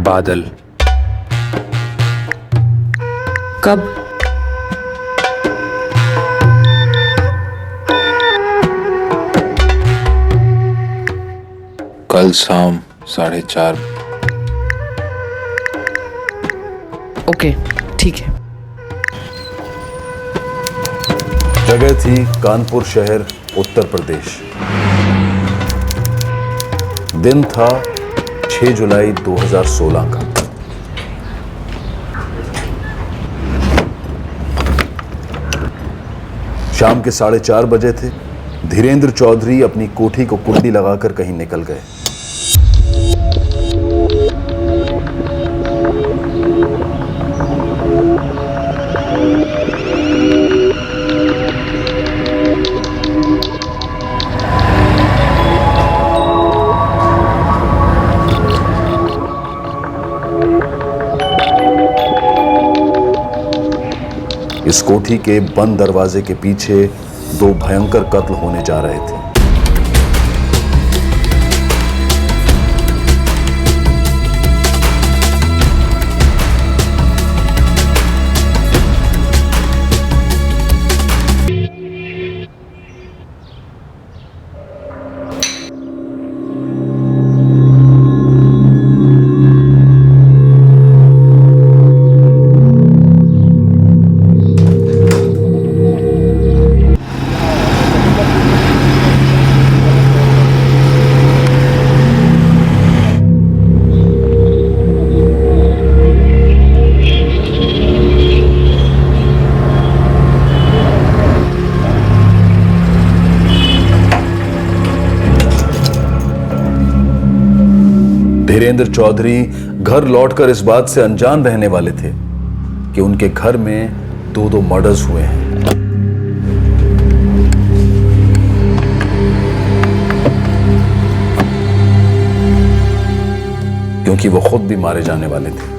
बादल। कब? कल शाम 4:30। ओके, ठीक है। जगह थी कानपुर शहर, उत्तर प्रदेश। दिन था 6 जुलाई 2016 का। शाम के 4:30 बजे थे। धीरेन्द्र चौधरी अपनी कोठी को कुंडी लगाकर कहीं निकल गए। इस कोठी के बंद दरवाजे के पीछे 2 भयंकर कत्ल होने जा रहे थे। धीरेन्द्र चौधरी घर लौटकर इस बात से अनजान रहने वाले थे कि उनके घर में 2 मर्डर्स हुए हैं। क्योंकि वो खुद भी मारे जाने वाले थे।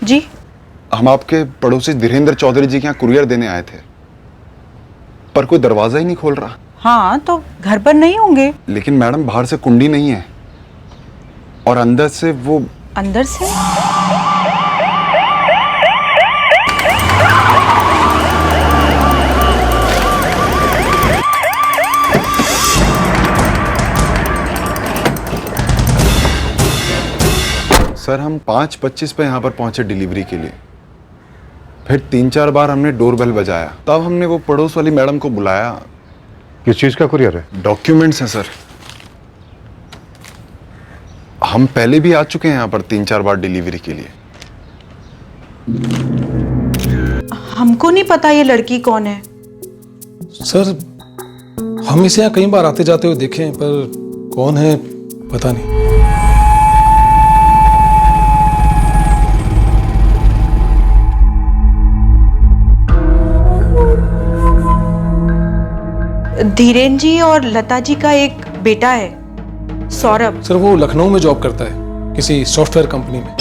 जी, हम आपके पड़ोसी धीरेन्द्र चौधरी जी के यहाँ कुरियर देने आए थे, पर कोई दरवाजा ही नहीं खोल रहा। हाँ, तो घर पर नहीं होंगे। लेकिन मैडम बाहर से कुंडी नहीं है और अंदर से वो। अंदर से? सर हम 5:25 पे यहाँ पर पहुंचे डिलीवरी के लिए। फिर 3-4 बार हमने डोरबेल बजाया, तब हमने वो पड़ोस वाली मैडम को बुलाया। किस चीज का कुरियर है? डॉक्यूमेंट्स हैं सर। हम पहले भी आ चुके हैं यहाँ पर 3-4 बार डिलीवरी के लिए। हमको नहीं पता ये लड़की कौन है। सर, हम इसे यहाँ कई बार आते जाते हुए देखे हैं, पर कौन है पता नहीं। धीरेन जी और लता जी का एक बेटा है, सौरभ। सर, वो लखनऊ में जॉब करता है, किसी सॉफ्टवेयर कंपनी में।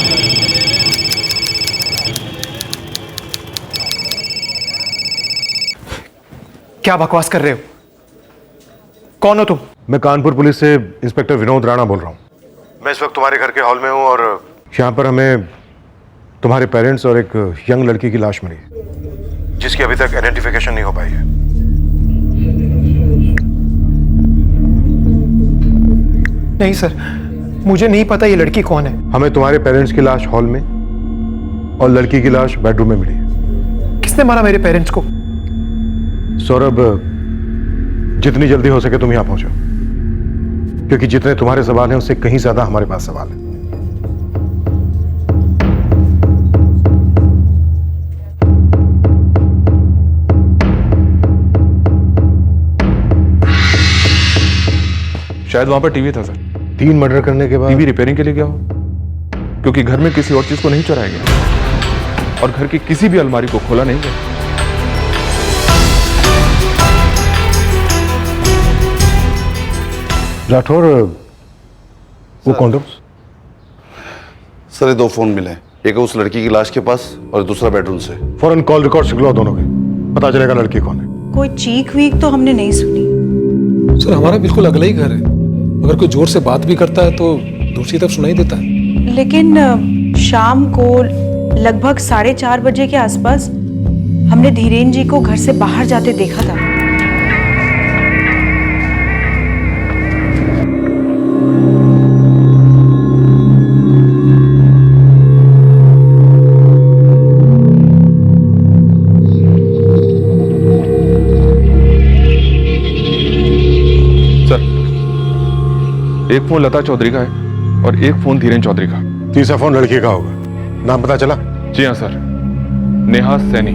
क्या बकवास कर रहे हो? कौन हो तुम? मैं कानपुर पुलिस से इंस्पेक्टर विनोद राणा बोल रहा हूँ। मैं इस वक्त तुम्हारे घर के हॉल में हूँ और यहाँ पर हमें तुम्हारे पेरेंट्स और एक यंग लड़की की लाश मिली है, जिसकी अभी तक आइडेंटिफिकेशन नहीं हो पाई है। नहीं सर, मुझे नहीं पता ये लड़की कौन है। हमें तुम्हारे पेरेंट्स की लाश हॉल में और लड़की की लाश बेडरूम में मिली है। किसने मारा मेरे पेरेंट्स को? सौरभ, जितनी जल्दी हो सके तुम यहां पहुंचो, क्योंकि जितने तुम्हारे सवाल हैं उससे कहीं ज्यादा हमारे पास सवाल है। शायद वहां पर टीवी था सर। 3 मर्डर करने के बाद टीवी रिपेयरिंग के लिए गया हो, क्योंकि घर में किसी और चीज को नहीं चुराया गया और घर की किसी भी अलमारी को खोला नहीं गया। राठौर, वो कॉन्डोम्स? सर ये 2 फोन मिले, एक है उस लड़की की लाश के पास और दूसरा बेडरूम से। फौरन कॉल रिकॉर्ड्स निकलो दोनों के, पता चलेगा लड़की कौन है। कोई चीख वीख तो हमने नहीं सुनी। सर हमारा बिल्कुल अगला ही घर है, अगर कोई जोर से बात भी करता है तो दूसरी तरफ सुनाई देता है। लेकिन शाम को लगभग 4:30 बजे के आसपास हमने धीरेन जी को घर से बाहर जाते देखा था। एक फोन लता चौधरी का है और एक फोन धीरेन चौधरी का। तीसरा फोन लड़की का होगा, नाम पता चला? जी हाँ सर, नेहा सैनी।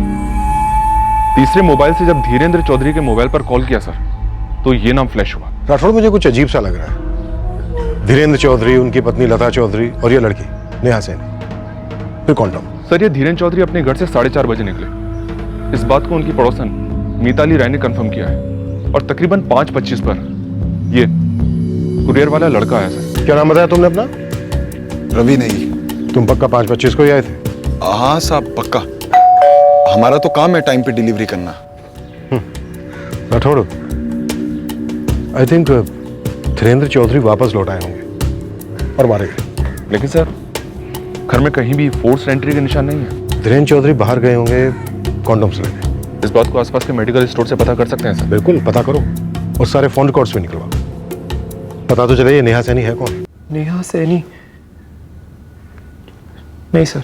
तीसरे मोबाइल से जब धीरेन्द्र चौधरी के मोबाइल पर कॉल किया सर, तो ये नाम फ्लैश हुआ। राठौड़, मुझे कुछ अजीब सा लग रहा है। धीरेन्द्र चौधरी, उनकी पत्नी लता चौधरी और ये लड़की नेहा सैनी, फिर कॉन्डोम। सर ये धीरेन्द्र चौधरी अपने घर से 4:30 बजे निकले। इस बात को उनकी पड़ोसन मीताली राय ने कंफर्म किया है और तकरीबन 5:25 पर ये कुरियर वाला लड़का आया सर। क्या नाम बताया तुमने अपना? रवि नहीं। तुम पक्का 5:25 को ही आए थे? हाँ साहब पक्का, हमारा तो काम है टाइम पे डिलीवरी करना। राठौड़, आई थिंक धीरेन्द्र चौधरी वापस लौट आए होंगे और मारे गए। लेकिन सर घर में कहीं भी फोर्स एंट्री के निशान नहीं है। धीरेन्द्र चौधरी बाहर गए होंगे कॉन्डोम्स लेने। इस बात को आसपास के मेडिकल स्टोर से पता कर सकते हैं सर? बिल्कुल पता करो और सारे फोन रिकॉर्ड्स भी निकलवाओ, पता तो चले ये नेहा सैनी है कौन। नेहा सैनी? नहीं सर,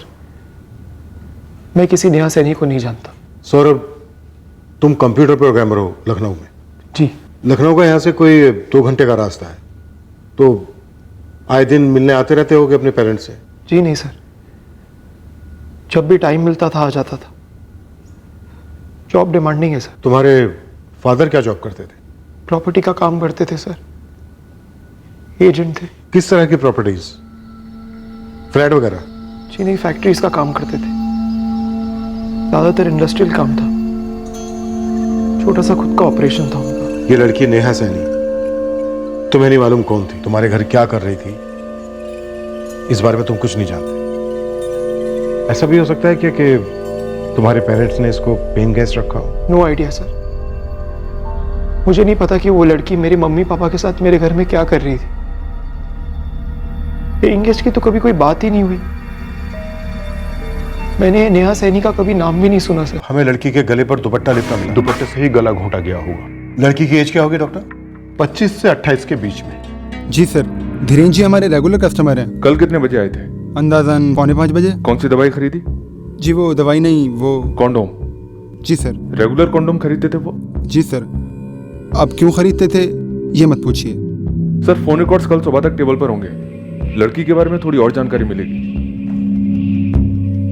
मैं किसी नेहा सैनी को नहीं जानता। सौरभ, तुम कंप्यूटर प्रोग्रामर हो लखनऊ में? जी। लखनऊ का यहाँ से कोई 2 घंटे का रास्ता है, तो आए दिन मिलने आते रहते होगे अपने पेरेंट्स से? जी नहीं सर, जब भी टाइम मिलता था आ जाता था। जॉब डिमांडिंग है सर। तुम्हारे फादर क्या जॉब करते थे? प्रॉपर्टी का काम करते थे सर, एजेंट थे। किस तरह की प्रॉपर्टीज? फ्लैट वगैरह? जी नहीं, फैक्ट्रीज का काम करते थे, ज्यादातर इंडस्ट्रियल काम था। छोटा सा खुद का ऑपरेशन था उनका। ये लड़की नेहा सैनी तुम्हें नहीं मालूम कौन थी, तुम्हारे घर क्या कर रही थी, इस बारे में तुम कुछ नहीं जानते? ऐसा भी हो सकता है कि तुम्हारे पेरेंट्स ने इसको पेइंग गेस्ट रखा हो? नो आइडिया सर, मुझे नहीं पता कि वो लड़की मेरे मम्मी पापा के साथ मेरे घर में क्या कर रही थी। पेइंग गेस्ट की तो कभी कोई बात ही नहीं हुई। मैंने नेहा सैनी का कभी नाम भी नहीं सुना सर। हमें लड़की के गले पर दुपट्टा लिपटा मिला। दुपट्टे से ही गला घोंटा गया होगा। लड़की की एज क्या होगी डॉक्टर? 25 से 28 के बीच में। जी सर, धीरेन जी हमारे रेगुलर कस्टमर हैं। कल कितने बजे आए थे? अंदाजन 4:45 बजे। कौन सी दवाई खरीदी? जी वो दवाई नहीं, वो कॉन्डोम। जी सर। रेगुलर कॉन्डोम खरीदते थे वो? जी सर। अब क्यों खरीदते थे ये मत पूछिए सर। फोन रिकॉर्ड्स कल सुबह तक टेबल पर होंगे, लड़की के बारे में थोड़ी और जानकारी मिलेगी।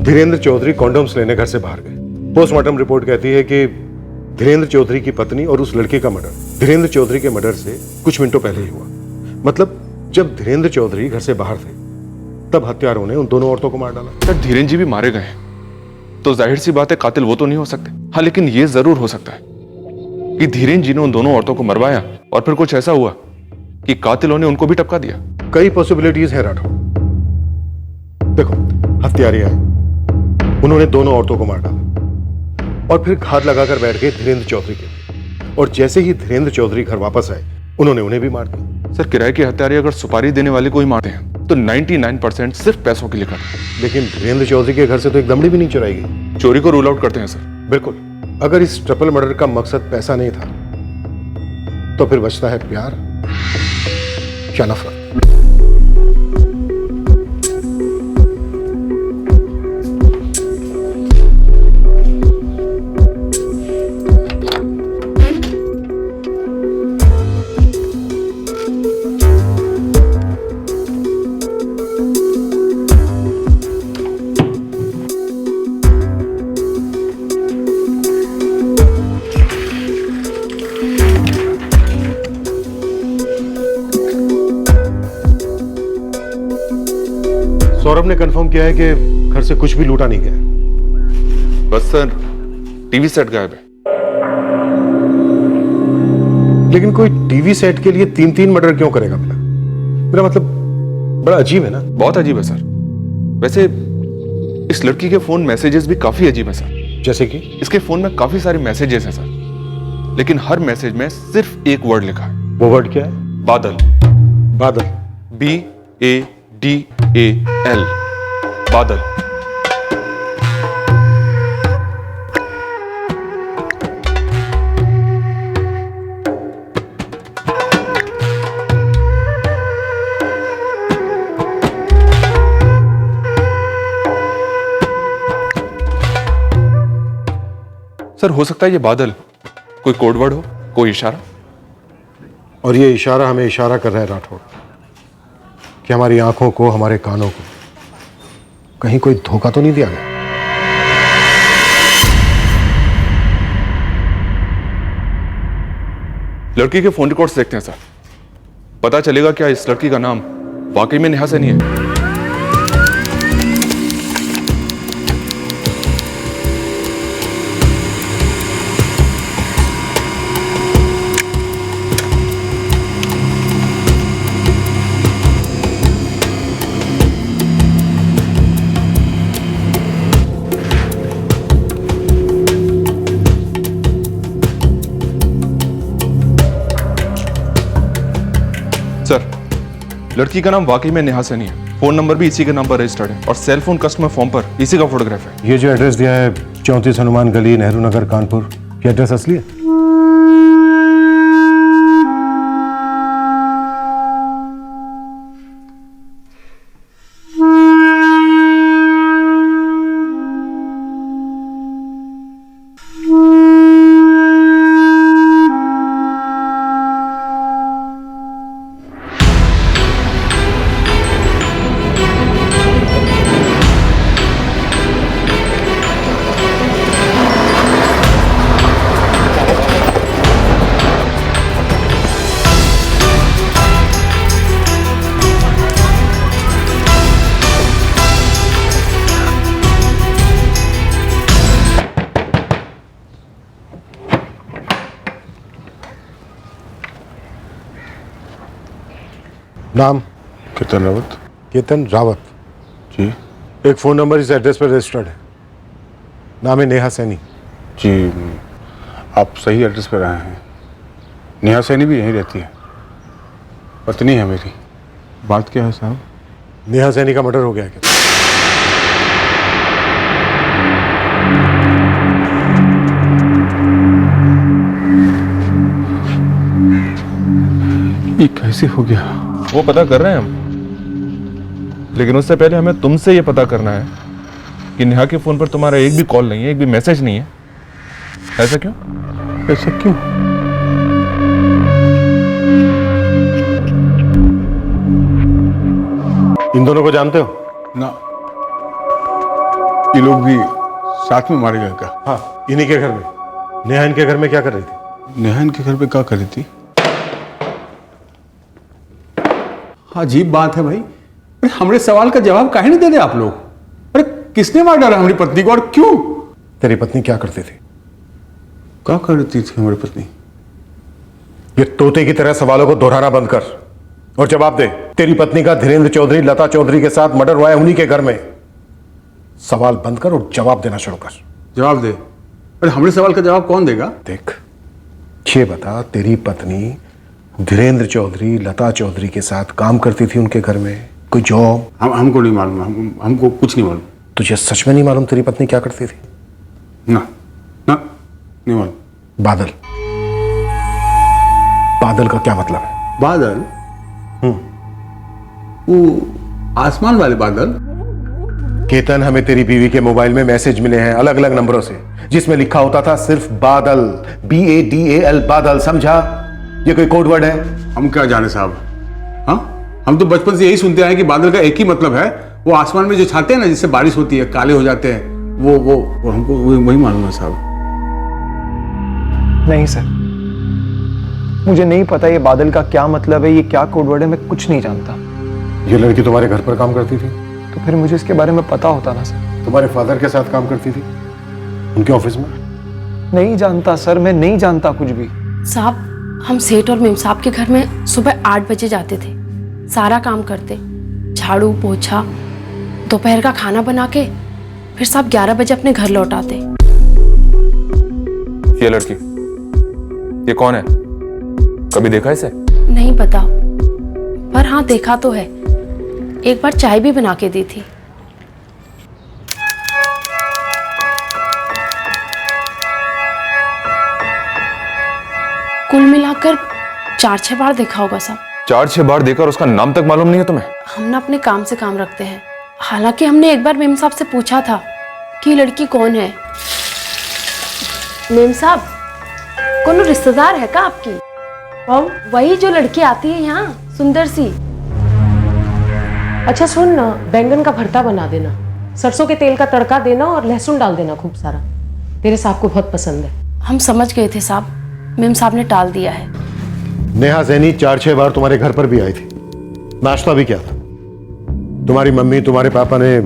धीरेन्द्र चौधरी कॉन्डोम्स लेने घर से बाहर गए। पोस्टमार्टम रिपोर्ट कहती है कि धीरेन्द्र चौधरी की पत्नी और उस लड़के का मर्डर धीरेन्द्र चौधरी के मर्डर से कुछ मिनटों पहले ही हुआ। मतलब जब धीरेन्द्र चौधरी घर से बाहर थे तब हत्यारों ने उन दोनों औरतों को मार डाला। सर धीरेन्द्र जी भी मारे गए तो जाहिर सी बात है कातिल वो तो नहीं हो सकते। हाँ लेकिन ये जरूर हो सकता है कि धीरेन्द्र जी ने उन दोनों औरतों को मरवाया और फिर कुछ ऐसा हुआ कि कातिलों ने उनको भी टपका दिया। कई पॉसिबिलिटीज है राठौर। देखो, हत्यारे आए, उन्होंने दोनों औरतों को मार डाला और फिर घात लगाकर बैठ गए धीरेन्द्र चौधरी के। और जैसे ही धीरेन्द्र चौधरी घर वापस आए उन्होंने उन्हें भी मार दिया। सर किराए के हत्यारे अगर सुपारी देने वाले को ही मारते हैं तो 99% सिर्फ पैसों के लिए करते हैं। लेकिन धीरेन्द्र चौधरी के घर से तो एक दमड़ी भी नहीं चुराई गई। चोरी को रूल आउट करते हैं सर। बिल्कुल। अगर इस ट्रिपल मर्डर का मकसद पैसा नहीं था तो फिर बचता है प्यार या नफरत। सौरभ ने कंफर्म किया है कि घर से कुछ भी लूटा नहीं गया। बस सर टीवी सेट गायब है। लेकिन कोई टीवी सेट के लिए 3-3 मर्डर क्यों करेगा भला? मेरा मतलब बड़ा अजीब है ना। बहुत अजीब है सर। वैसे इस लड़की के फोन मैसेजेस भी काफी अजीब है सर। जैसे कि इसके फोन में काफी सारे मैसेजेस हैं सर, लेकिन हर मैसेज में सिर्फ एक वर्ड लिखा है। वो वर्ड क्या है? बादल। बादल। BADAL, बादल। सर हो सकता है ये बादल कोई कोड वर्ड हो, कोई इशारा। और ये इशारा हमें इशारा कर रहा है राठौड़ कि हमारी आंखों को, हमारे कानों को कहीं कोई धोखा तो नहीं दिया गया। लड़की के फोन रिकॉर्ड्स देखते हैं सर, पता चलेगा क्या इस लड़की का नाम वाकई में नेहा सैनी है। सर लड़की का नाम वाकई में नेहा सैनी है, फोन नंबर भी इसी के नाम पर रजिस्टर्ड है और सेल फोन कस्टमर फॉर्म पर इसी का फोटोग्राफ है। ये जो एड्रेस दिया है 34 हनुमान गली, नेहरू नगर, कानपुर, ये एड्रेस असली है? नाम? केतन रावत। केतन रावत जी। एक फोन नंबर इस एड्रेस पर रजिस्टर्ड है, नाम है नेहा सैनी। जी आप सही एड्रेस पर आए हैं। नेहा सैनी भी यहीं रहती है, पत्नी है मेरी। बात क्या है साहब? नेहा सैनी का मर्डर हो गया है क्या? ये कैसे हो गया? वो पता कर रहे हैं हम, लेकिन उससे पहले हमें तुमसे ये पता करना है कि नेहा के फोन पर तुम्हारा एक भी कॉल नहीं है, एक भी मैसेज नहीं है। ऐसा क्यों? ऐसा क्यों? इन दोनों को जानते हो? ना, ये लोग भी साथ में मारे गए क्या? हाँ, इन्हीं के घर में। नेहा इनके घर में क्या कर रही थी? नेहा इनके घर पे क्या कर रही थी? अजीब बात है भाई। अरे हमारे सवाल का जवाब काहे नहीं दे रहे आप लोग? अरे किसने मार डाला हमारी पत्नी को और क्यों? तेरी पत्नी क्या करती थी? क्या करती थी हमारी पत्नी? ये तोते की तरह सवालों को दोहराना बंद कर और जवाब दे। तेरी पत्नी का धीरेन्द्र चौधरी, लता चौधरी के साथ मर्डर हुआ है उन्हीं के घर में। सवाल बंद कर और जवाब देना शुरू कर। जवाब दे। अरे हमारे सवाल का जवाब कौन देगा? देख, ये बता, तेरी पत्नी धीरेन्द्र चौधरी, लता चौधरी के साथ काम करती थी उनके घर में? कोई जॉब? हमको नहीं मालूम, हमको कुछ नहीं मालूम। तुझे सच में नहीं मालूम तेरी पत्नी क्या करती थी? ना ना, नहीं मालूम। बादल, बादल का क्या मतलब है? बादल? वो आसमान वाले बादल? केतन, हमें तेरी बीवी के मोबाइल में मैसेज मिले हैं अलग अलग नंबरों से, जिसमें लिखा होता था सिर्फ बादल, BADAL, बादल। समझा? ये कोई कोड वर्ड है? हम क्या जाने साहब। हाँ, हम तो बचपन से यही सुनते आए कि बादल का एक ही मतलब है, वो आसमान में जो छाते हैं ना, जिससे बारिश होती है, काले हो जाते हैं, वो हमको वही मालूम है साहब। नहीं सर, मुझे नहीं पता ये बादल का क्या मतलब है, ये क्या कोड वर्ड है, मैं कुछ नहीं जानता। ये लड़की तुम्हारे घर पर काम करती थी? तो फिर मुझे इसके बारे में पता होता ना सर। तुम्हारे फादर के साथ काम करती थी उनके ऑफिस में? नहीं जानता सर, मैं नहीं जानता कुछ भी। साहब, हम सेठ और मेम साहब के घर में सुबह 8 बजे जाते थे, सारा काम करते, झाड़ू पोछा, दोपहर का खाना बना के फिर साहब 11 बजे अपने घर लौट आते। ये लड़की, ये कौन है? कभी देखा इसे? नहीं पता, पर हाँ देखा तो है, एक बार चाय भी बना के दी थी। कुल मिलाकर 4-6 बार देखा होगा साहब। 4-6 बार देखा और उसका नाम तक मालूम नहीं है तुम्हें? हम ना अपने काम से काम रखते हैं। हालांकि हमने एक बार मेम साहब से पूछा था कि लड़की कौन है। मेम साहब, कौन रिश्तेदार है का आपकी? कौन? वही जो लड़की आती है यहाँ, सुंदर सी। अच्छा सुन ना, बैंगन का भरता बना देना, सरसों के तेल का तड़का देना और लहसुन डाल देना खूब सारा, तेरे साहब को बहुत पसंद है। हम समझ गए थे साहब, मेम साहब ने टाल दिया है। नेहा सैनी 4-6 बार तुम्हारे घर पर भी आई थी, नाश्ता भी किया था। तुम्हारी मम्मी तुम्हारे पापा ने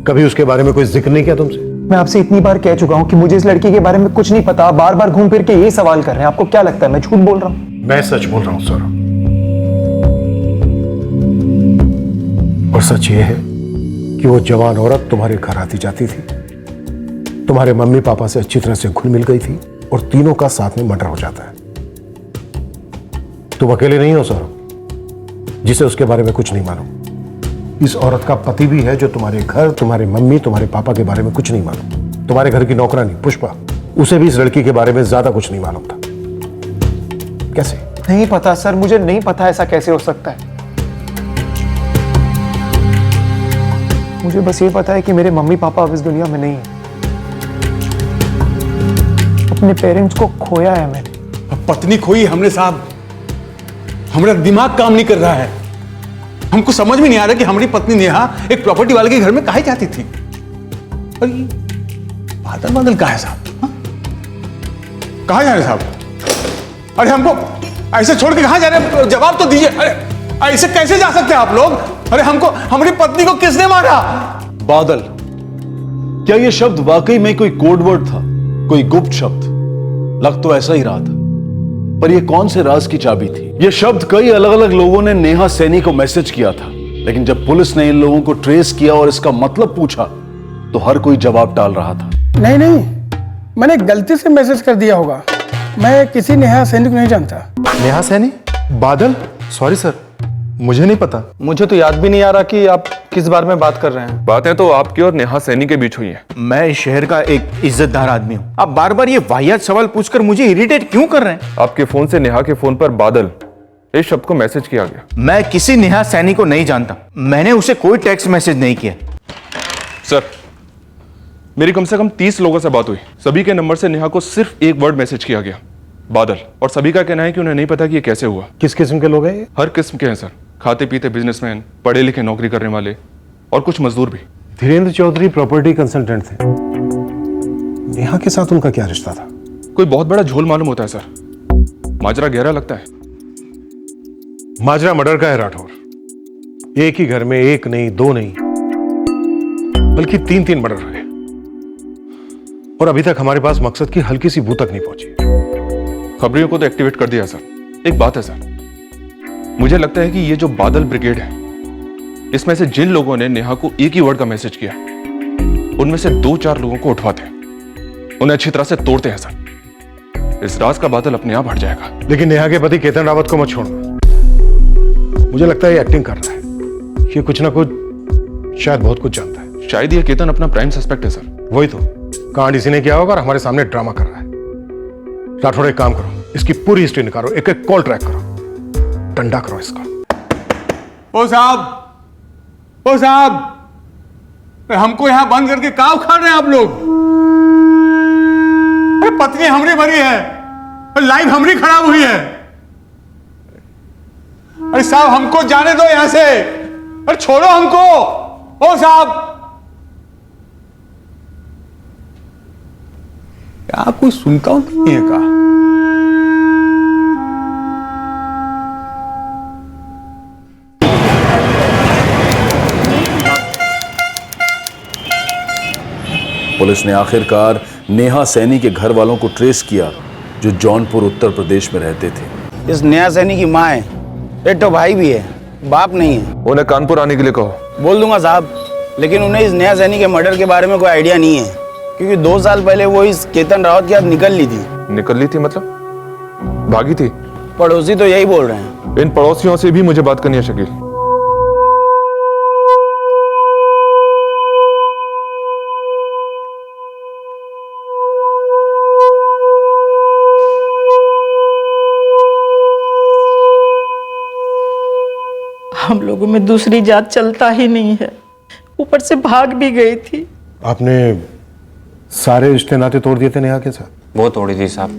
कभी उसके बारे में कोई जिक्र नहीं किया तुमसे? मैं आपसे इतनी बार कह चुका हूँ कि मुझे इस लड़की के बारे में कुछ नहीं पता। बार बार घूम फिर के यही सवाल कर रहे हैं। आपको क्या लगता है मैं झूठ बोल रहा हूँ? मैं सच बोल रहा हूं सौरभ, और सच ये है कि वो जवान औरत तुम्हारे घर आती जाती थी, तुम्हारे मम्मी पापा से अच्छी तरह से घुल मिल गई थी और तीनों का साथ में मर्डर हो जाता है। तुम अकेले नहीं हो सौरभ जिसे उसके बारे में कुछ नहीं मालूम। इस औरत का पति भी है जो तुम्हारे घर, तुम्हारे मम्मी, तुम्हारे पापा के बारे में कुछ नहीं मालूम। तुम्हारे घर की नौकरानी पुष्पा, उसे भी इस लड़की के बारे में ज्यादा कुछ नहीं मालूम था। कैसे? नहीं पता सर, मुझे नहीं पता ऐसा कैसे हो सकता है। मुझे बस ये पता है कि मेरे मम्मी पापा अब इस दुनिया में नहीं है। अपने पेरेंट्स को खोया है मैंने। अब पत्नी खोई हमने साहब, हमारा दिमाग काम नहीं कर रहा है। हमको समझ में नहीं आ रहा कि हमारी पत्नी नेहा एक प्रॉपर्टी वाले के घर में काहे जाती थी। और ये बादल बादल कहाँ है साहब? हाँ? कहाँ जा रहे साहब? अरे हमको ऐसे छोड़ के कहाँ जा रहे हैं? जवाब तो दीजिए। अरे ऐसे कैसे जा सकते हैं आप लोग? अरे हमको, हमारी पत्नी को किसने मारा? बादल, क्या यह शब्द वाकई में कोई कोड वर्ड था, कोई गुप्त शब्द? लग तो ऐसा ही रहा था, पर यह कौन से राज की चाबी थी? यह शब्द कई अलग अलग लोगों ने नेहा सैनी को मैसेज किया था, लेकिन जब पुलिस ने इन लोगों को ट्रेस किया और इसका मतलब पूछा तो हर कोई जवाब टाल रहा था। नहीं, मैंने गलती से मैसेज कर दिया होगा। मैं किसी नेहा सैनी को नहीं जानता। नेहा सैनी? बादल? सॉरी सर, मुझे नहीं पता। मुझे तो याद भी नहीं आ रहा कि आप किस बारे में बात कर रहे हैं। बातें तो आपकी और नेहा सैनी के बीच हुई हैं। मैं इस शहर का एक इज्जतदार आदमी हूँ, आप बार बार ये वाहियात सवाल पूछकर मुझे इरिटेट क्यों कर रहे हैं? आपके फोन से नेहा के फोन पर बादल इस शब्द को मैसेज किया गया। मैं किसी नेहा सैनी को नहीं जानता, मैंने उसे कोई टेक्स्ट मैसेज नहीं किया। सर, मेरी कम से कम 30 लोगों से बात हुई, सभी के नंबर से नेहा को सिर्फ एक वर्ड मैसेज किया गया, बादल। और सभी का कहना है कि उन्हें नहीं पता कि ये कैसे हुआ। किस किस्म के लोग हैं ये? हर किस्म के हैं सर, खाते पीते बिजनेसमैन, पढ़े लिखे नौकरी करने वाले और कुछ मजदूर भी। धीरेन्द्र चौधरी प्रॉपर्टी कंसल्टेंट थे, नेहा के साथ उनका क्या रिश्ता था? कोई बहुत बड़ा झोल मालूम होता है सर, माजरा गहरा लगता है। माजरा मर्डर का है राठौर। एक ही घर में एक नहीं, दो नहीं, बल्कि 3-3 मर्डर हुए और अभी तक हमारे पास मकसद की हल्की सी बू तक नहीं पहुंची। खबरियों को तो एक्टिवेट कर दिया सर। एक बात है सर, मुझे लगता है कि ये जो बादल ब्रिगेड है, इसमें से जिन लोगों ने नेहा को एक ही वर्ड का मैसेज किया, उनमें से 2-4 लोगों को उठवाते हैं, उन्हें अच्छी तरह से तोड़ते हैं सर। इस राज का बादल अपने आप हट जाएगा। लेकिन नेहा के पति केतन रावत को मत छोड़ना, मुझे लगता है ये एक्टिंग कर रहा है। ये कुछ ना कुछ, शायद बहुत कुछ जानता है। शायद ये केतन अपना प्राइम सस्पेक्ट है सर। वही तो, कांड इसी ने किया होगा और हमारे सामने ड्रामा कर रहा है। राठौर, एक काम करो, इसकी पूरी हिस्ट्री निकालो, एक एक कॉल ट्रैक करो, डंडा करो इसका। ओ साहब, हमको यहां बंद करके क्या उखाड़ रहे हैं आप लोग? अरे पत्नी हमरी मरी है, लाइफ हमरी खराब हुई है। अरे साहब, हमको जाने दो यहां से, अरे छोड़ो हमको। ओ साहब, क्या कोई सुनता हूं नहीं है का? पुलिस ने आखिरकार नेहा सैनी के घर वालों को ट्रेस किया, जो जौनपुर उत्तर प्रदेश में रहते थे। इस नेहा सैनी की माँ है, एक तो भाई भी है, बाप नहीं है। उन्हें कानपुर आने के लिए कहो। बोल दूंगा साहब, लेकिन उन्हें इस नेहा सैनी के मर्डर के बारे में कोई आइडिया नहीं है, क्योंकि 2 साल पहले वो इस केतन रावत के साथ निकल ली थी। निकल ली थी मतलब? भागी थी? पड़ोसी तो यही बोल रहे हैं। इन पड़ोसियों से भी मुझे बात करनी है शकील। हम लोगों में दूसरी जात चलता ही नहीं है, ऊपर से भाग भी गई थी। आपने सारे रिश्ते नाते तोड़ दिए थे नेहा के साथ? वो तोड़ी थी साहब,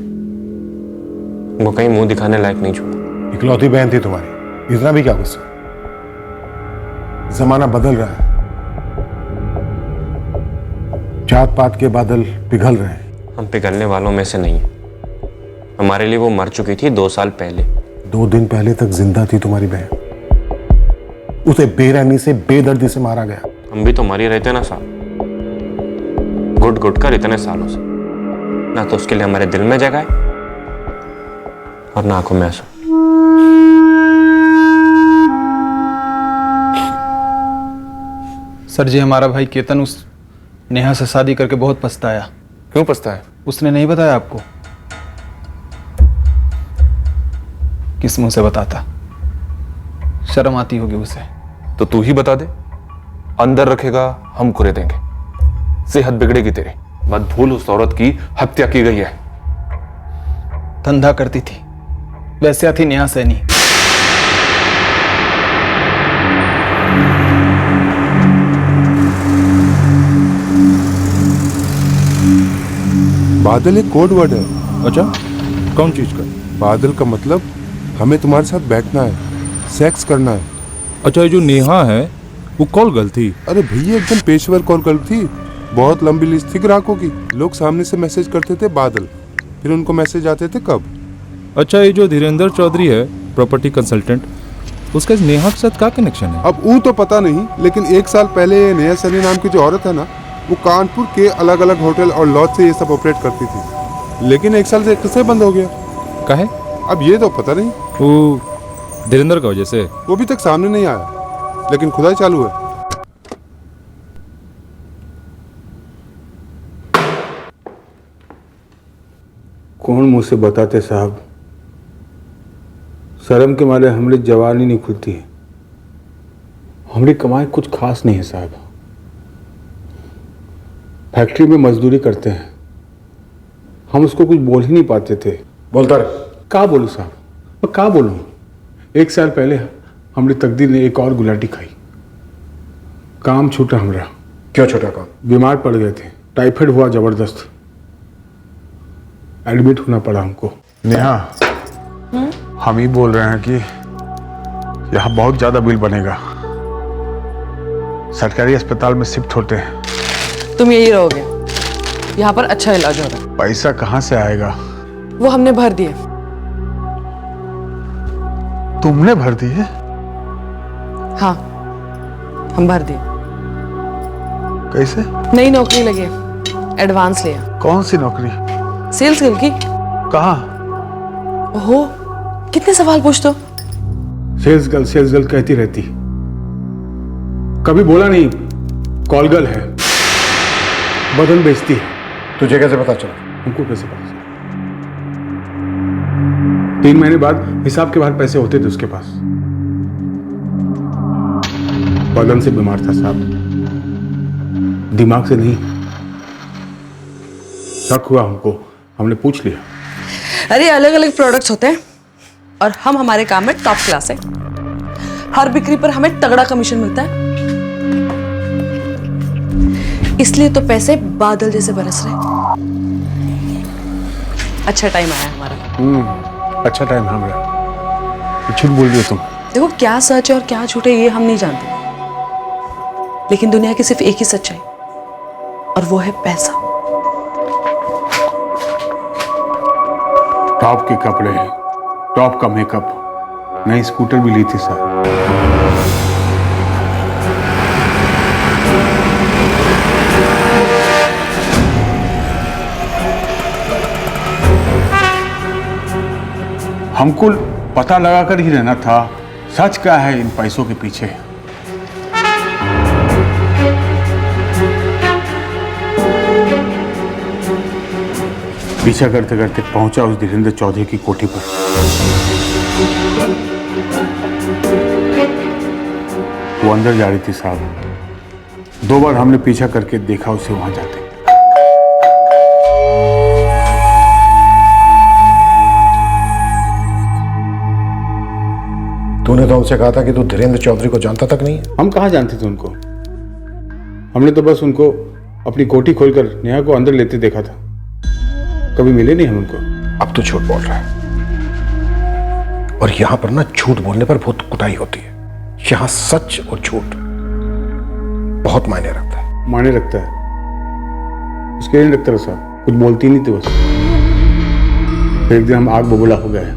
वो कहीं मुंह दिखाने लायक नहीं छोड़ा। इकलौती बहन थी तुम्हारी, इतना भी क्या गुस्सा? जमाना बदल रहा है, जात पात के बादल पिघल रहे हैं। हम पिघलने वालों में से नहीं है, हमारे लिए वो मर चुकी थी 2 साल पहले। 2 दिन पहले तक जिंदा थी तुम्हारी बहन, उसे बेरहमी से बेदर्दी से मारा गया। हम भी तो मर ही रहते ना साहब, घुट घुट कर इतने सालों से। ना तो उसके लिए हमारे दिल में जगह है और ना आंखों में आंसू। सर जी, हमारा भाई केतन उस नेहा से शादी करके बहुत पछताया। क्यों पछताया? उसने नहीं बताया आपको? किस मुंह से बताता? शर्म आती होगी उसे। तो तू ही बता दे, अंदर रखेगा हम कुरे देंगे। सेहत बिगड़ेगी तेरी। मत भूल उस औरत की हत्या की गई है। धंधा करती थी, वैसे थी नेहा सैनी। बादल एक कोड वर्ड है। अच्छा, कौन चीज का? बादल का मतलब हमें तुम्हारे साथ बैठना है, सेक्स करना है। अच्छा, ये जो नेहा है वो कॉल गर्ल थी? अरे भैया, एकदम पेशेवर कॉल गर्ल थी। बहुत लंबी लिस्ट थी ग्राहकों की। लोग सामने से मैसेज करते थे बादल, फिर उनको मैसेज आते थे कब। अच्छा, ये जो धीरेन्द्र चौधरी है प्रॉपर्टी कंसल्टेंट, उसका नेहा के साथ क्या कनेक्शन है? अब वो तो पता नहीं, लेकिन 1 साल पहले नेहा सैनी नाम की जो औरत है ना, वो कानपुर के अलग अलग होटल और लॉज से ये सब ऑपरेट करती थी। लेकिन 1 साल से कैसे बंद हो गया? काहे? अब ये तो पता नहीं। वो धीरेन्द्र का वजह से? वो अभी तक सामने नहीं आया, लेकिन खुदाई चालू है। कौन मुझ से बताते साहब, शर्म के मारे हमारी जवानी नहीं खुलती है। हमारी कमाई कुछ खास नहीं है साहब। फैक्ट्री में मजदूरी करते हैं, हम उसको कुछ बोल ही नहीं पाते थे। बोलता रहे। क्या बोलूँ साहब, मैं क्या बोलूँ? 1 साल पहले हमारी तकदीर ने एक और गुलाटी खाई। काम छूटा हमारा। क्यों छूटा काम? बीमार पड़ गए थे, टाइफाइड हुआ जबरदस्त, एडमिट होना पड़ा हमको। नेहा, हम ही बोल रहे हैं कि यहाँ बहुत ज्यादा बिल बनेगा, सरकारी अस्पताल में शिफ्ट होते हैं। तुम यही रहोगे, यहाँ पर अच्छा इलाज हो रहा है। पैसा कहाँ से आएगा? वो हमने भर दिए। तुमने भर दिए? हाँ, हम भर दिए। कैसे? नई नौकरी लगी, एडवांस लिया। कौन सी नौकरी? सेल्स गर्ल की। कहाँ? ओहो, कितने सवाल पूछते हो? सेल्स गर्ल कहती रहती, कभी बोला नहीं कॉल गर्ल है, बदन बेचती है। तुझे कैसे पता चला? हमको कैसे पता चला? 3 महीने बाद हिसाब के बाहर पैसे होते थे उसके पास। बदन से बीमार था साहब, दिमाग से नहीं। शक हुआ हमको, हमने पूछ लिया। अरे अलग अलग प्रोडक्ट्स होते हैं और हम हमारे काम में टॉप क्लास है। हर बिक्री पर हमें तगड़ा कमीशन मिलता है, इसलिए तो पैसे बादल जैसे बरस रहे। अच्छा टाइम आया हमारा। अच्छा टाइम हमारा। झूठ बोल दिया तुम। देखो, क्या सच है और क्या झूठ है ये हम नहीं जानते, लेकिन दुनिया की सिर्फ एक ही सच्चाई, और वो है पैसा। टॉप के कपड़े, टॉप का मेकअप, नई स्कूटर भी ली थी सर। हमको पता लगा कर ही रहना था सच क्या है इन पैसों के पीछे। पीछा करते करते पहुंचा उस धीरेन्द्र चौधरी की कोठी पर। वो अंदर जा रही थी साहब। 2 बार हमने पीछा करके देखा उसे वहां जाते। तूने तो हमसे कहा था कि तू धीरेन्द्र चौधरी को जानता तक नहीं है। हम कहाँ जानते थे उनको। हमने तो बस उनको अपनी कोठी खोलकर नेहा को अंदर लेते देखा था, कभी मिले नहीं हम उनको। अब तो झूठ बोल रहा है, और यहां पर ना झूठ बोलने पर बहुत कुटाई होती है। यहां सच और झूठ बहुत मायने रखता है। मायने रखता है उसके नहीं रखता साहब, कुछ बोलती नहीं थी बस। फिर एक दिन हम आग बबूला हो गए।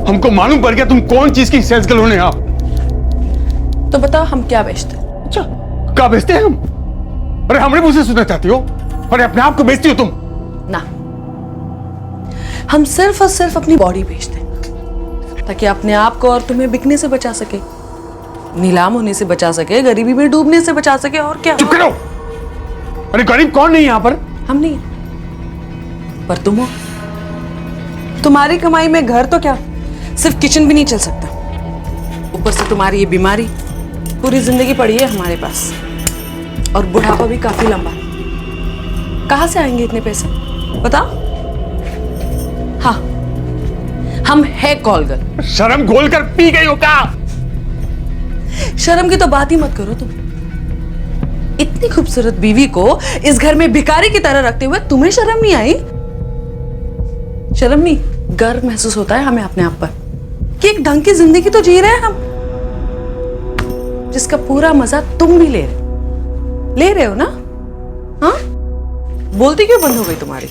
हमको मालूम पड़ गया तुम कौन चीज की सेल्स गर्ल होने आप। तो बताओ हम क्या बेचते हैं? अच्छा क्या बेचते हैं हम? अरे हमने मुझसे सुनना चाहती हो? अरे अपने आप को बेचती हो तुम? ना, हम सिर्फ और सिर्फ अपनी बॉडी बेचते हैं ताकि अपने आप को और तुम्हें बिकने से बचा सके, नीलाम होने से बचा सके, गरीबी में डूबने से बचा सके। और क्या? चुप करो। अरे गरीब कौन नहीं यहाँ पर? हम नहीं, पर तुम हो। तुम्हारी कमाई में घर तो क्या, सिर्फ किचन भी नहीं चल सकता। ऊपर से तुम्हारी ये बीमारी, पूरी जिंदगी पड़ी है हमारे पास, और बुढ़ापा भी काफी लंबा। कहां से आएंगे इतने पैसे बताओ? हाँ, हम है कॉल गर्ल। शर्म घोल कर पी गई हो क्या? शर्म की तो बात ही मत करो तुम। इतनी खूबसूरत बीवी को इस घर में भिखारी की तरह रखते हुए तुम्हें शर्म नहीं आई? शर्म नहीं, गर्व महसूस होता है हमें अपने आप पर कि एक ढंग की जिंदगी तो जी रहे हैं हम, जिसका पूरा मजा तुम भी ले रहे हो ना? हाँ, बोलती क्यों बंद हो गई तुम्हारी?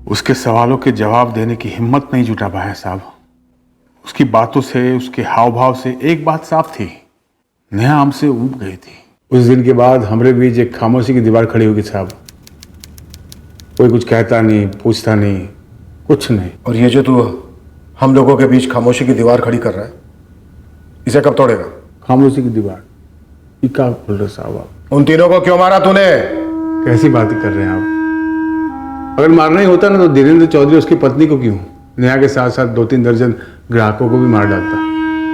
उसके सवालों के जवाब देने की हिम्मत नहीं जुटा पाया साहब। उसकी बातों से, उसके हाव भाव से एक बात साफ थी, नेहा हमसे ऊब गई थी। उस दिन के बाद हमारे बीच एक खामोशी की दीवार खड़ी होगी साहब। कोई कुछ कहता नहीं, पूछता नहीं, कुछ नहीं। और ये जो तू हम लोगों के बीच खामोशी की दीवार खड़ी कर रहा है, इसे कब तोड़ेगा? खामोशी की दीवार? ये क्या बोल रहे साहब आप? उन तीनों को क्यों मारा तूने? कैसी बातें कर रहे हैं आप? अगर मारना ही होता ना तो धीरेन्द्र चौधरी उसकी पत्नी को क्यों, नेहा के साथ साथ 2-3 दर्जन ग्राहकों को भी मार डालता।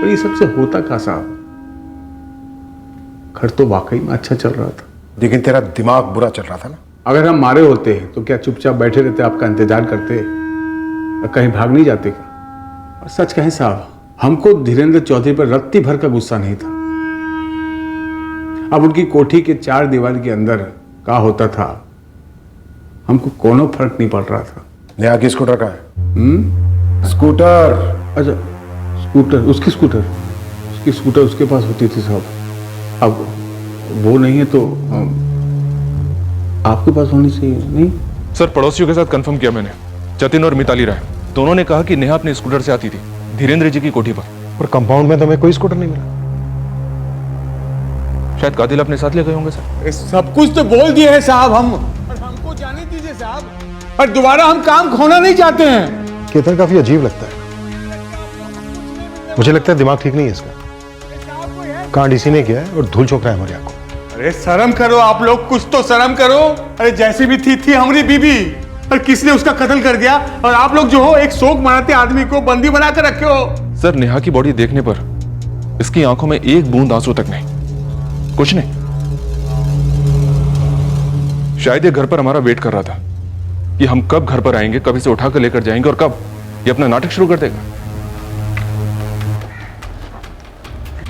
पर ये सबसे होता क्या साहब? घर तो वाकई में अच्छा चल रहा था, लेकिन तेरा दिमाग बुरा चल रहा था ना। अगर हम मारे होते तो क्या चुपचाप बैठे रहते, आपका इंतजार करते, और कहीं भाग नहीं जाते क्या? और सच कहें साहब, हमको धीरेन्द्र चौधरी पर रत्ती भर का गुस्सा नहीं था। अब उनकी कोठी के 4 दीवार के अंदर क्या होता था हमको कोनो फर्क नहीं पड़ रहा था। नेहा की स्कूटर का है? स्कूटर? अच्छा स्कूटर, उसकी स्कूटर उसके पास होती थी साहब। अब वो नहीं है तो आपके पास होनी चाहिए। नहीं सर, पड़ोसियों के साथ कंफर्म किया मैंने, जतिन और मिताली राय दोनों ने कहा कि नेहा अपने स्कूटर से आती थी धीरेन्द्र जी की कोठी पर। और कंपाउंड में तो हमें कोई स्कूटर नहीं मिला। शायद कातिल अपने साथ ले गए होंगे सर। सब कुछ तो बोल दिए है साहब हम, और हमको जाने दीजिए साहब, और दोबारा हम काम खोना नहीं चाहते हैं। केतन काफी अजीब लगता है, मुझे लगता है दिमाग ठीक नहीं है इसका। कांड इसी ने किया है और धूल चौंक रहा है हमारी आंखों। अरे शर्म करो आप लोग, कुछ तो शर्म करो। अरे जैसी भी थी हमारी बीबी, और किसने उसका कत्ल कर दिया, और आप लोग जो हो एक शोक मनाते आदमी को बंदी बना कर रखे हो। सर, नेहा की बॉडी देखने पर इसकी आंखों में एक बूंद आंसू तक नहीं, कुछ नहीं। शायद ये घर पर हमारा वेट कर रहा था कि हम कब घर पर आएंगे, कब इसे उठाकर लेकर जाएंगे, और कब ये अपना नाटक शुरू कर देगा।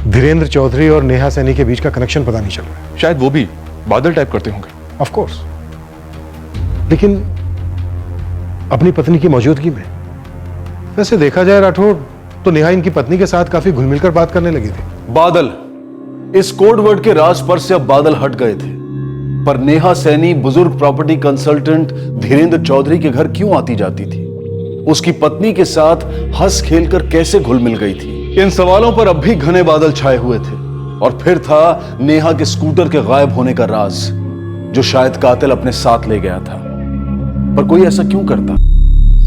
धीरेन्द्र चौधरी और नेहा सैनी के बीच का कनेक्शन पता नहीं चल रहा है। शायद वो भी बादल टाइप करते होंगे। ऑफ कोर्स, लेकिन अपनी पत्नी की मौजूदगी में। वैसे देखा जाए राठौड़, तो नेहा इनकी पत्नी के साथ काफी घुल मिलकर बात करने लगी थी। बादल, इस कोड वर्ड के राज पर से अब बादल हट गए थे, पर नेहा सैनी बुजुर्ग प्रॉपर्टी कंसल्टेंट धीरेन्द्र चौधरी के घर क्यों आती जाती थी? उसकी पत्नी के साथ हंस खेलकर कैसे घुल मिल गई थी? इन सवालों पर अब भी घने बादल छाए हुए थे। और फिर था नेहा के स्कूटर के गायब होने का राज, जो शायद कातिल अपने साथ ले गया था। पर कोई ऐसा क्यों करता?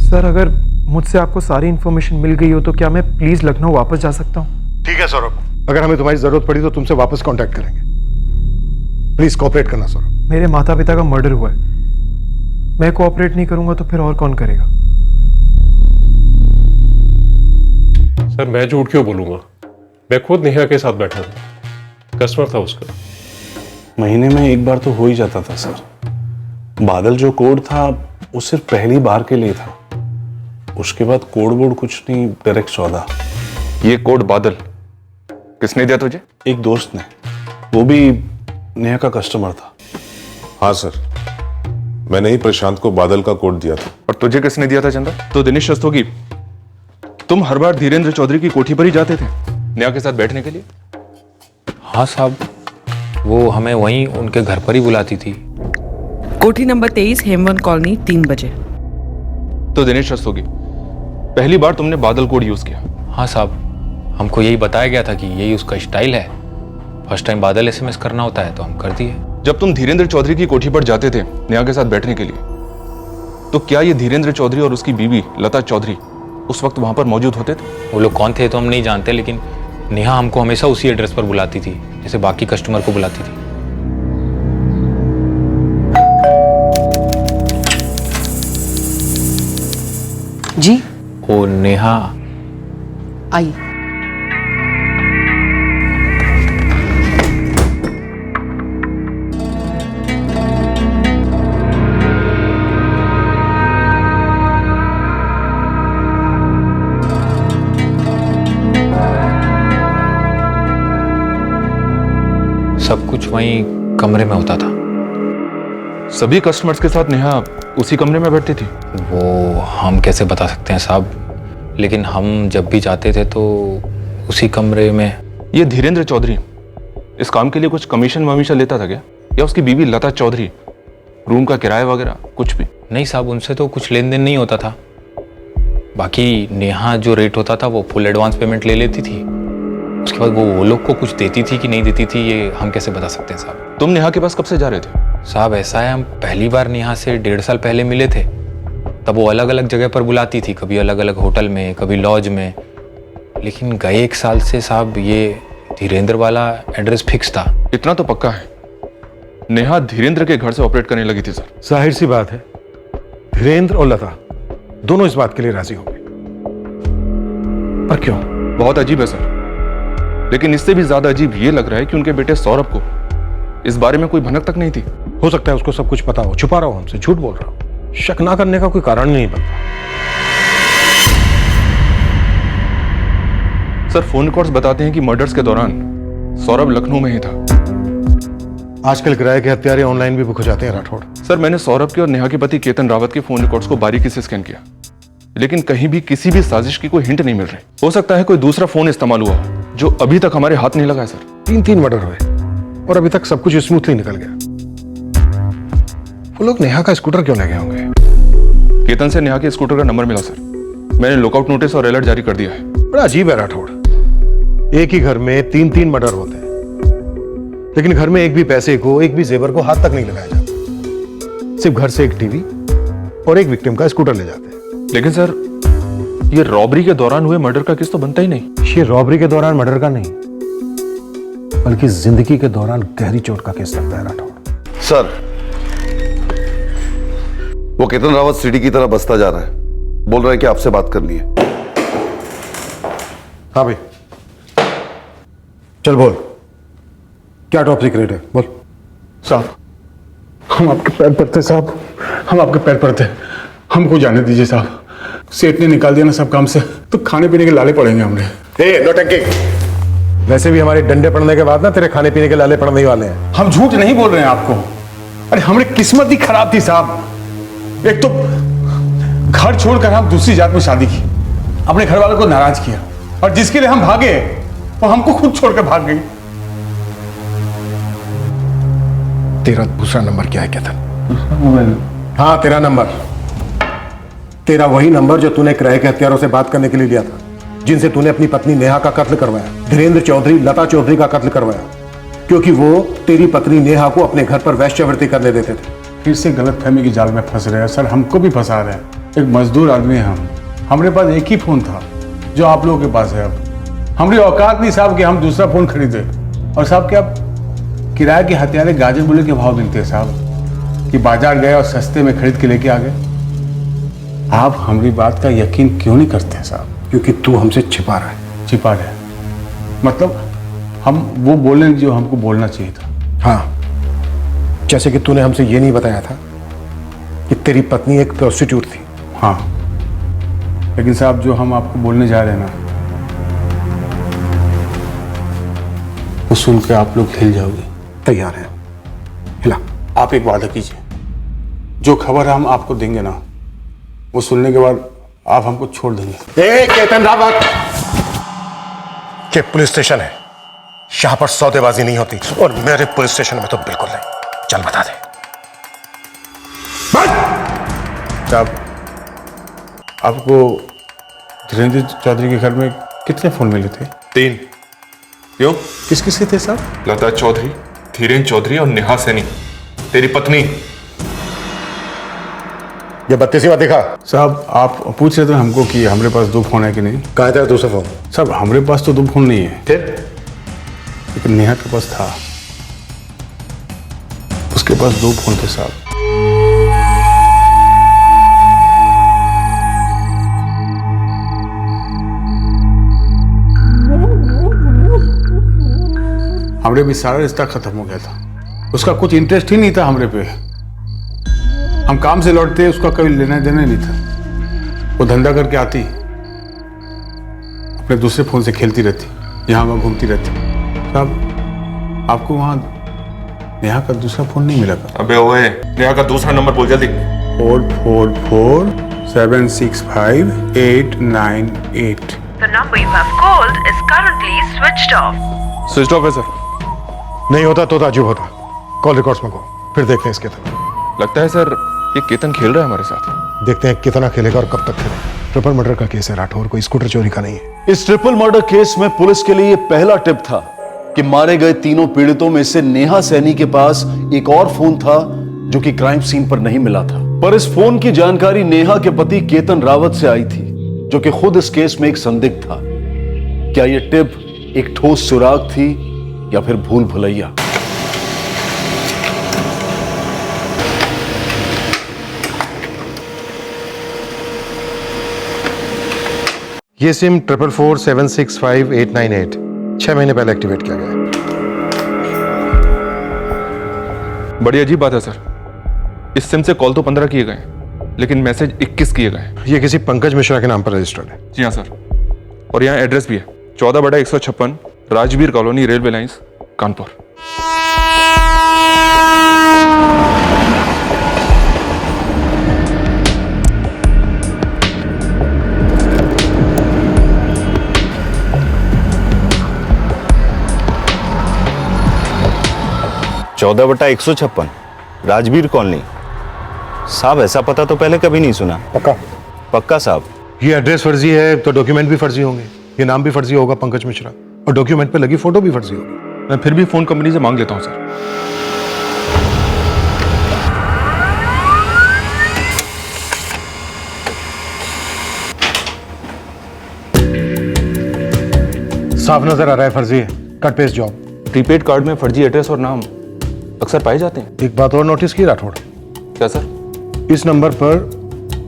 सर, अगर मुझसे आपको सारी इन्फॉर्मेशन मिल गई हो तो क्या मैं प्लीज लखनऊ वापस जा सकता हूँ? ठीक है सौरभ, अगर हमें तुम्हारी जरूरत पड़ी तो तुमसे वापस कांटेक्ट करेंगे। प्लीज कोऑपरेट करना सौरभ। मेरे माता पिता का मर्डर हुआ है, मैं कोऑपरेट नहीं करूंगा तो फिर और कौन करेगा? सर मैं झूठ क्यों बोलूंगा, मैं खुद नेहा के साथ बैठा था, कस्टमर था उसका। महीने में एक बार तो हो ही जाता था सर। बादल जो कोड था वो सिर्फ पहली बार के लिए था, उसके बाद कोड बोर्ड कुछ नहीं, डायरेक्ट सौदा। ये कोड बादल किसने दिया तुझे? एक दोस्त ने, वो भी नेहा का कस्टमर था। हाँ सर, मैंने ही प्रशांत को बादल का कोड दिया था। और तुझे किसने दिया था चंदा? तो दिनेश रस्तोगी, तुम हर बार धीरेन्द्र चौधरी की कोठी पर ही जाते थे नेहा के साथ बैठने के लिए? हाँ साहब, वो हमें वहीं उनके घर पर ही बुलाती थी। कोठी नंबर 23 हेमवन कॉलोनी 3 बजे। तो दिनेश रस्तोगी, पहली बार तुमने बादल कोड यूज किया? हाँ साहब, हमको यही बताया गया था कि यही उसका स्टाइल है, फर्स्ट टाइम बादल SMS करना होता है तो हम कर दिए। जब तुम धीरेन्द्र चौधरी की कोठी पर जाते थे नेहा के साथ बैठने के लिए, तो क्या ये धीरेन्द्र चौधरी और उसकी बीवी लता चौधरी उस वक्त वहां पर मौजूद होते थे? वो लोग कौन थे तो हम नहीं जानते, लेकिन नेहा हमको हमेशा उसी एड्रेस पर बुलाती थी जैसे बाकी कस्टमर को बुलाती थी। जी ओ नेहा आई। सब कुछ वहीं कमरे में होता था। सभी कस्टमर्स के साथ नेहा उसी कमरे में बैठती थी? वो हम कैसे बता सकते हैं साहब, लेकिन हम जब भी जाते थे तो उसी कमरे में। ये धीरेन्द्र चौधरी इस काम के लिए कुछ कमीशन वमीशन लेता था क्या, या उसकी बीवी लता चौधरी रूम का किराया वगैरह कुछ भी? नहीं साहब, उनसे तो कुछ लेन देन नहीं होता था। बाकी नेहा जो रेट होता था वो फुल एडवांस पेमेंट ले लेती थी, उसके बाद वो लोग को कुछ देती थी कि नहीं देती थी ये हम कैसे बता सकते हैं साहब। तुम नेहा के पास कब से जा रहे थे? साहब ऐसा है, हम पहली बार नेहा से 1.5 साल पहले मिले थे, तब वो अलग अलग जगह पर बुलाती थी, कभी अलग अलग होटल में, कभी लॉज में, लेकिन गए 1 साल से साहब ये धीरेन्द्र वाला एड्रेस फिक्स था। इतना तो पक्का है नेहा धीरेन्द्र के घर से ऑपरेट करने लगी थी सर? जाहिर सी बात है, धीरेन्द्र और लता दोनों इस बात के लिए राजी होंगे। पर क्यों? बहुत अजीब है सर, लेकिन इससे भी ज्यादा अजीब ये लग रहा है कि उनके बेटे सौरभ को इस बारे में कोई भनक तक नहीं थी। हो सकता है उसको सब कुछ पता हो, छुपा रहा हो हमसे, झूठ बोल रहा हो। शक ना करने का कोई कारण नहीं बनता। सर फोन रिकॉर्ड्स बताते हैं कि मर्डर्स के दौरान सौरभ लखनऊ में ही था। आजकल किराए के हत्यारे ऑनलाइन भी बुक हो जाते हैं राठौड़। सर मैंने सौरभ के और नेहा के पति केतन रावत के फोन रिकॉर्ड्स को बारीकी से स्कैन किया, लेकिन कहीं भी किसी भी साजिश की कोई हिंट नहीं मिल रही। हो सकता है कोई दूसरा फोन इस्तेमाल हुआ जो अभी तक हमारे हाथ नहीं लगा है सर। 3 मर्डर हुए और अभी तक सब कुछ स्मूथली निकल गया। वो लोग नेहा का स्कूटर क्यों ले गए होंगे? केतन से नेहा के स्कूटर का नंबर मिला सर, मैंने लुकआउट नोटिस और अलर्ट जारी कर दिया है। बड़ा अजीब है राठौड़, एक ही घर में 3 मर्डर होते हैं, लेकिन घर में एक भी पैसे को, एक भी जेवर को हाथ तक नहीं लगाया जाता। सिर्फ घर से एक टीवी और एक विक्टिम का स्कूटर ले जाते हैं। लेकिन सर ये रॉबरी के दौरान हुए मर्डर का केस तो बनता ही नहीं। ये रॉबरी के दौरान मर्डर का नहीं, बल्कि जिंदगी के दौरान गहरी चोट का केस लगता है राठौड़। सर वो केतन रावत सीढ़ी की तरह बसता जा रहा है, बोल रहा है कि आपसे बात करनी है। हाँ भाई चल बोल, क्या टॉप सीक्रेट है, बोल। साहब हम आपके पैर पड़ते साहब, हम आपके पैर पड़ते, हमको जाने दीजिए साहब। सेठ ने निकाल दिया ना सब काम से, तो खाने पीने के लाले पड़ेंगे हमने। नौटंकी, वैसे भी हमारे डंडे पड़ने के बाद ना तेरे खाने पीने के लाले पड़ने वाले हैं। हम झूठ नहीं बोल रहे हैं आपको। अरे हमारी किस्मत ही खराब थी साहब। एक तो घर छोड़कर हम दूसरी जात में शादी की, अपने घर वालों को नाराज किया, और जिसके लिए हम भागे वो हमको खुद छोड़कर भाग गई। तेरा दूसरा नंबर क्या है केतन? हाँ तेरा नंबर, तेरा वही नंबर जो तूने किराए के हत्यारों से बात करने के लिए लिया था, जिनसे तूने अपनी पत्नी नेहा का कत्ल करवाया, धीरेन्द्र चौधरी, लता चौधरी का कत्ल करवाया, क्योंकि वो तेरी पत्नी नेहा को अपने घर पर वैश्यावृत्ति करने देते थे। फिर से गलतफहमी की जाल में फंस रहे हैं सर, हमको भी फंसा रहे हैं। एक मजदूर आदमी है हम, हमारे पास एक ही फोन था जो आप लोगों के पास है। अब हमारी औकात नहीं साहब कि हम दूसरा फोन खरीदे। और साहब क्या किराए के हथियारे गाजर बुले के भाव मिलते हैं साहब, कि बाजार गए और सस्ते में खरीद के लेके आ गए। आप हमारी बात का यकीन क्यों नहीं करते हैं साहब? क्योंकि तू हमसे छिपा रहा है। छिपा रहे हैं मतलब हम वो बोले जो हमको बोलना चाहिए था। हाँ, जैसे कि तूने हमसे ये नहीं बताया था कि तेरी पत्नी एक प्रोस्टिट्यूट थी। हाँ, लेकिन साहब जो हम आपको बोलने जा रहे हैं ना, वो सुन के आप लोग हिल जाओगे। तैयार है, हिला। आप एक वादा कीजिए, जो खबर हम आपको देंगे ना, वो सुनने के बाद आप हमको छोड़ देंगे। केतन रावत, ये पुलिस स्टेशन है, यहां पर सौदेबाजी नहीं होती, और मेरे पुलिस स्टेशन में तो बिल्कुल नहीं। चल बता दे। साहब, आपको धीरेन्द्र चौधरी के घर में कितने फोन मिले थे? 3। क्यों? किस किस के थे साहब? लता चौधरी, धीरेन्द्र चौधरी और नेहा सैनी, तेरी पत्नी। ये 32वां देखा? साहब आप पूछ रहे थे हमको कि हमारे पास 2 फोन है कि नहीं। कहा था दूसरा फोन? साहब हमारे पास तो 2 फोन नहीं है। फिर? लेकिन नेहा के पास था, उसके पास 2 फोन थे साहब। हमारे भी सारा रिश्ता खत्म हो गया था, उसका कुछ इंटरेस्ट ही नहीं था हमारे पे। हम काम से लौटते, उसका कोई लेना देना नहीं था। वो धंधा करके आती, अपने दूसरे फोन से खेलती रहती, यहाँ वहाँ घूमती रहती। साहब आपको वहाँ नेहा का दूसरा फोन नहीं मिला था? अबे ओए, नेहा का दूसरा नंबर बोल जल्दी। 44476898। The number you have called is currently switched off. Switch off है सर। नहीं होता तो ताजुब होता। कॉल रिकॉर्ड्स मंगो, फिर देखते हैं इसके केतन। लगता है सर ये केतन खेल रहा है हमारे साथ। देखते हैं कितना खेलेगा और कब तक खेलेगा। ट्रिपल मर्डर का केस है राठौर, कोई स्कूटर चोरी का नहीं है। इस ट्रिपल मर्डर केस में पुलिस के लिए यह पहला टिप था कि मारे गए तीनों पीड़ितों में से नेहा सैनी के पास एक और फोन था जो कि क्राइम सीन पर नहीं मिला था। पर इस फोन की जानकारी नेहा के पति केतन रावत से आई थी, जो कि खुद इस केस में एक संदिग्ध था। क्या यह टिप एक ठोस सुराग थी या फिर भूल भुलैया? ये सिम 444765,898 6 महीने पहले एक्टिवेट किया गया है। बड़ी अजीब बात है सर, इस सिम से कॉल तो 15 किए गए, लेकिन मैसेज 21 किए गए। ये किसी पंकज मिश्रा के नाम पर रजिस्टर्ड है। जी हाँ सर, और यहाँ एड्रेस भी है, 14/156 Rajveer colony, railway lines, Kanpur. चौदह बटा 156 राजवीर कॉलोनी। साहब ऐसा पता तो पहले कभी नहीं सुना। पक्का? पक्का साहब। ये एड्रेस फर्जी है तो डॉक्यूमेंट भी फर्जी होंगे, ये नाम भी फर्जी होगा पंकज मिश्रा, और डॉक्यूमेंट पे लगी फोटो भी फर्जी होगी। मैं फिर भी फोन कंपनी से मांग लेता हूँ सर। साफ नजर आ रहा है फर्जी है। Cut paste job. Prepaid card में फर्जी एड्रेस और नाम अक्सर पाए जाते हैं। एक बात और नोटिस की राठौड़? क्या सर? इस नंबर पर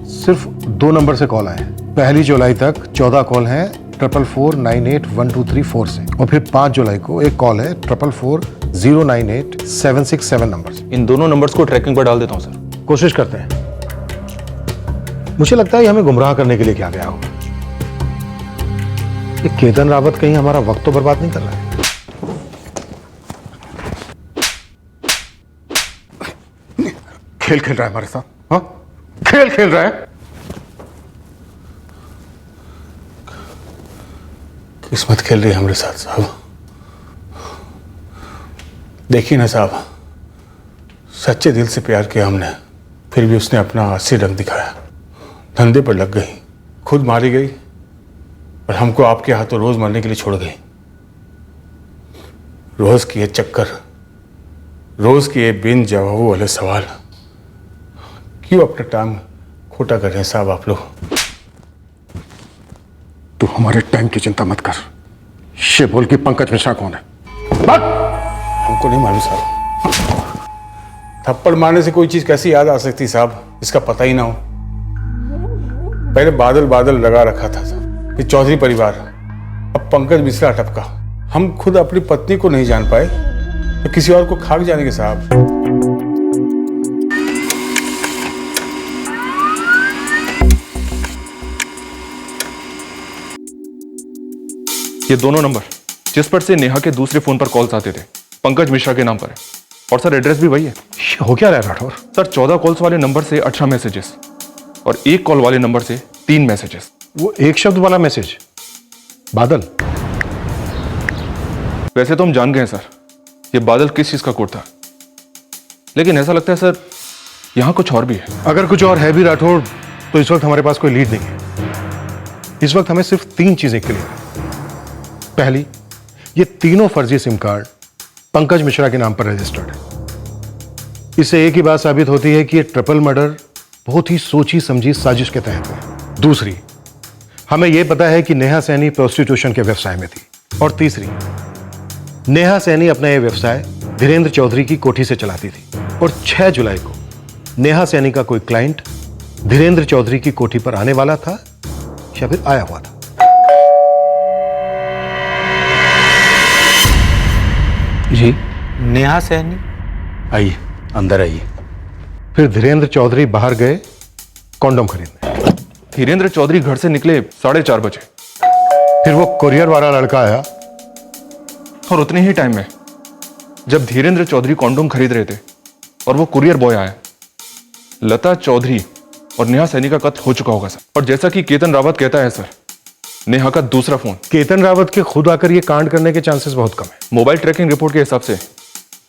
सिर्फ 2 नंबर से कॉल आए हैं। 1 जुलाई तक 14 कॉल हैं 44498123 से, और फिर 5 जुलाई को एक कॉल है 44409877 नंबर से। इन दोनों नंबर्स को ट्रैकिंग पर डाल देता हूँ सर। कोशिश करते हैं। मुझे लगता है ये हमें गुमराह करने के लिए क्या गया होगा। ये केतन रावत कहीं हमारा वक्त तो बर्बाद नहीं कर रहा है। खेल खेल रहा है हमारे साथ। हाँ, खेल खेल रहा है। किस्मत खेल रही है हमारे साथ साहब। देखिए ना साहब, सच्चे दिल से प्यार किया हमने, फिर भी उसने अपना असली रंग दिखाया। धंधे पर लग गई, खुद मारी गई, और हमको आपके हाथों रोज मरने के लिए छोड़ गई। रोज की ये चक्कर, रोज की ये बिन जवाब वाले सवाल, क्यों अपना टाइम खोटा कर रहे हैं साहब आप लोग? तू हमारे टाइम की चिंता मत कर। ये बोल कि पंकज मिश्रा कौन है? हमको नहीं मालूम साहब। थप्पड़ मारने से कोई चीज कैसी याद आ सकती साहब, इसका पता ही ना हो। पहले बादल बादल लगा रखा था ये चौधरी परिवार, अब पंकज मिश्रा टपका। हम खुद अपनी पत्नी को नहीं जान पाए तो किसी और को खाक जानेंगे साहब। ये दोनों नंबर जिस पर से नेहा के दूसरे फोन पर कॉल्स आते थे पंकज मिश्रा के नाम पर है, और सर एड्रेस भी वही है। हो क्या रहा है राठौर? सर 14 कॉल्स वाले नंबर से 18 मैसेजेस और 1 कॉल वाले नंबर से 3 मैसेजेस। वो एक शब्द वाला मैसेज बादल? वैसे तो हम जान गए हैं सर ये बादल किस चीज का कोड था, लेकिन ऐसा लगता है सर यहां कुछ और भी है। अगर कुछ और है भी राठौर तो इस वक्त हमारे पास कोई लीड नहीं है। इस वक्त हमें सिर्फ 3 चीजें क्लियर है। पहली, ये तीनों फर्जी सिम कार्ड पंकज मिश्रा के नाम पर रजिस्टर्ड है। इससे एक ही बात साबित होती है कि ये ट्रिपल मर्डर बहुत ही सोची समझी साजिश के तहत है। दूसरी, हमें यह पता है कि नेहा सैनी प्रोस्टिट्यूशन के व्यवसाय में थी। और तीसरी, नेहा सैनी अपना यह व्यवसाय धीरेन्द्र चौधरी की कोठी से चलाती थी और 6 जुलाई को नेहा सैनी का कोई क्लाइंट धीरेन्द्र चौधरी की कोठी पर आने वाला था या फिर आया हुआ था। जी, नेहा सैनी? आइए, अंदर आइए। फिर धीरेन्द्र चौधरी बाहर गए कॉन्डोम खरीदने। धीरेन्द्र चौधरी घर से निकले 4:30 बजे। फिर वो कुरियर वाला लड़का आया और उतने ही टाइम में जब धीरेन्द्र चौधरी कॉन्डोम खरीद रहे थे और वो कुरियर बॉय आया, लता चौधरी और नेहा सैनी का कत्ल हो चुका होगा सर। और जैसा कि केतन रावत कहता है सर, नेहा का दूसरा फोन। केतन रावत के खुद आकर ये कांड करने के चांसेस बहुत कम है। मोबाइल ट्रैकिंग रिपोर्ट के हिसाब से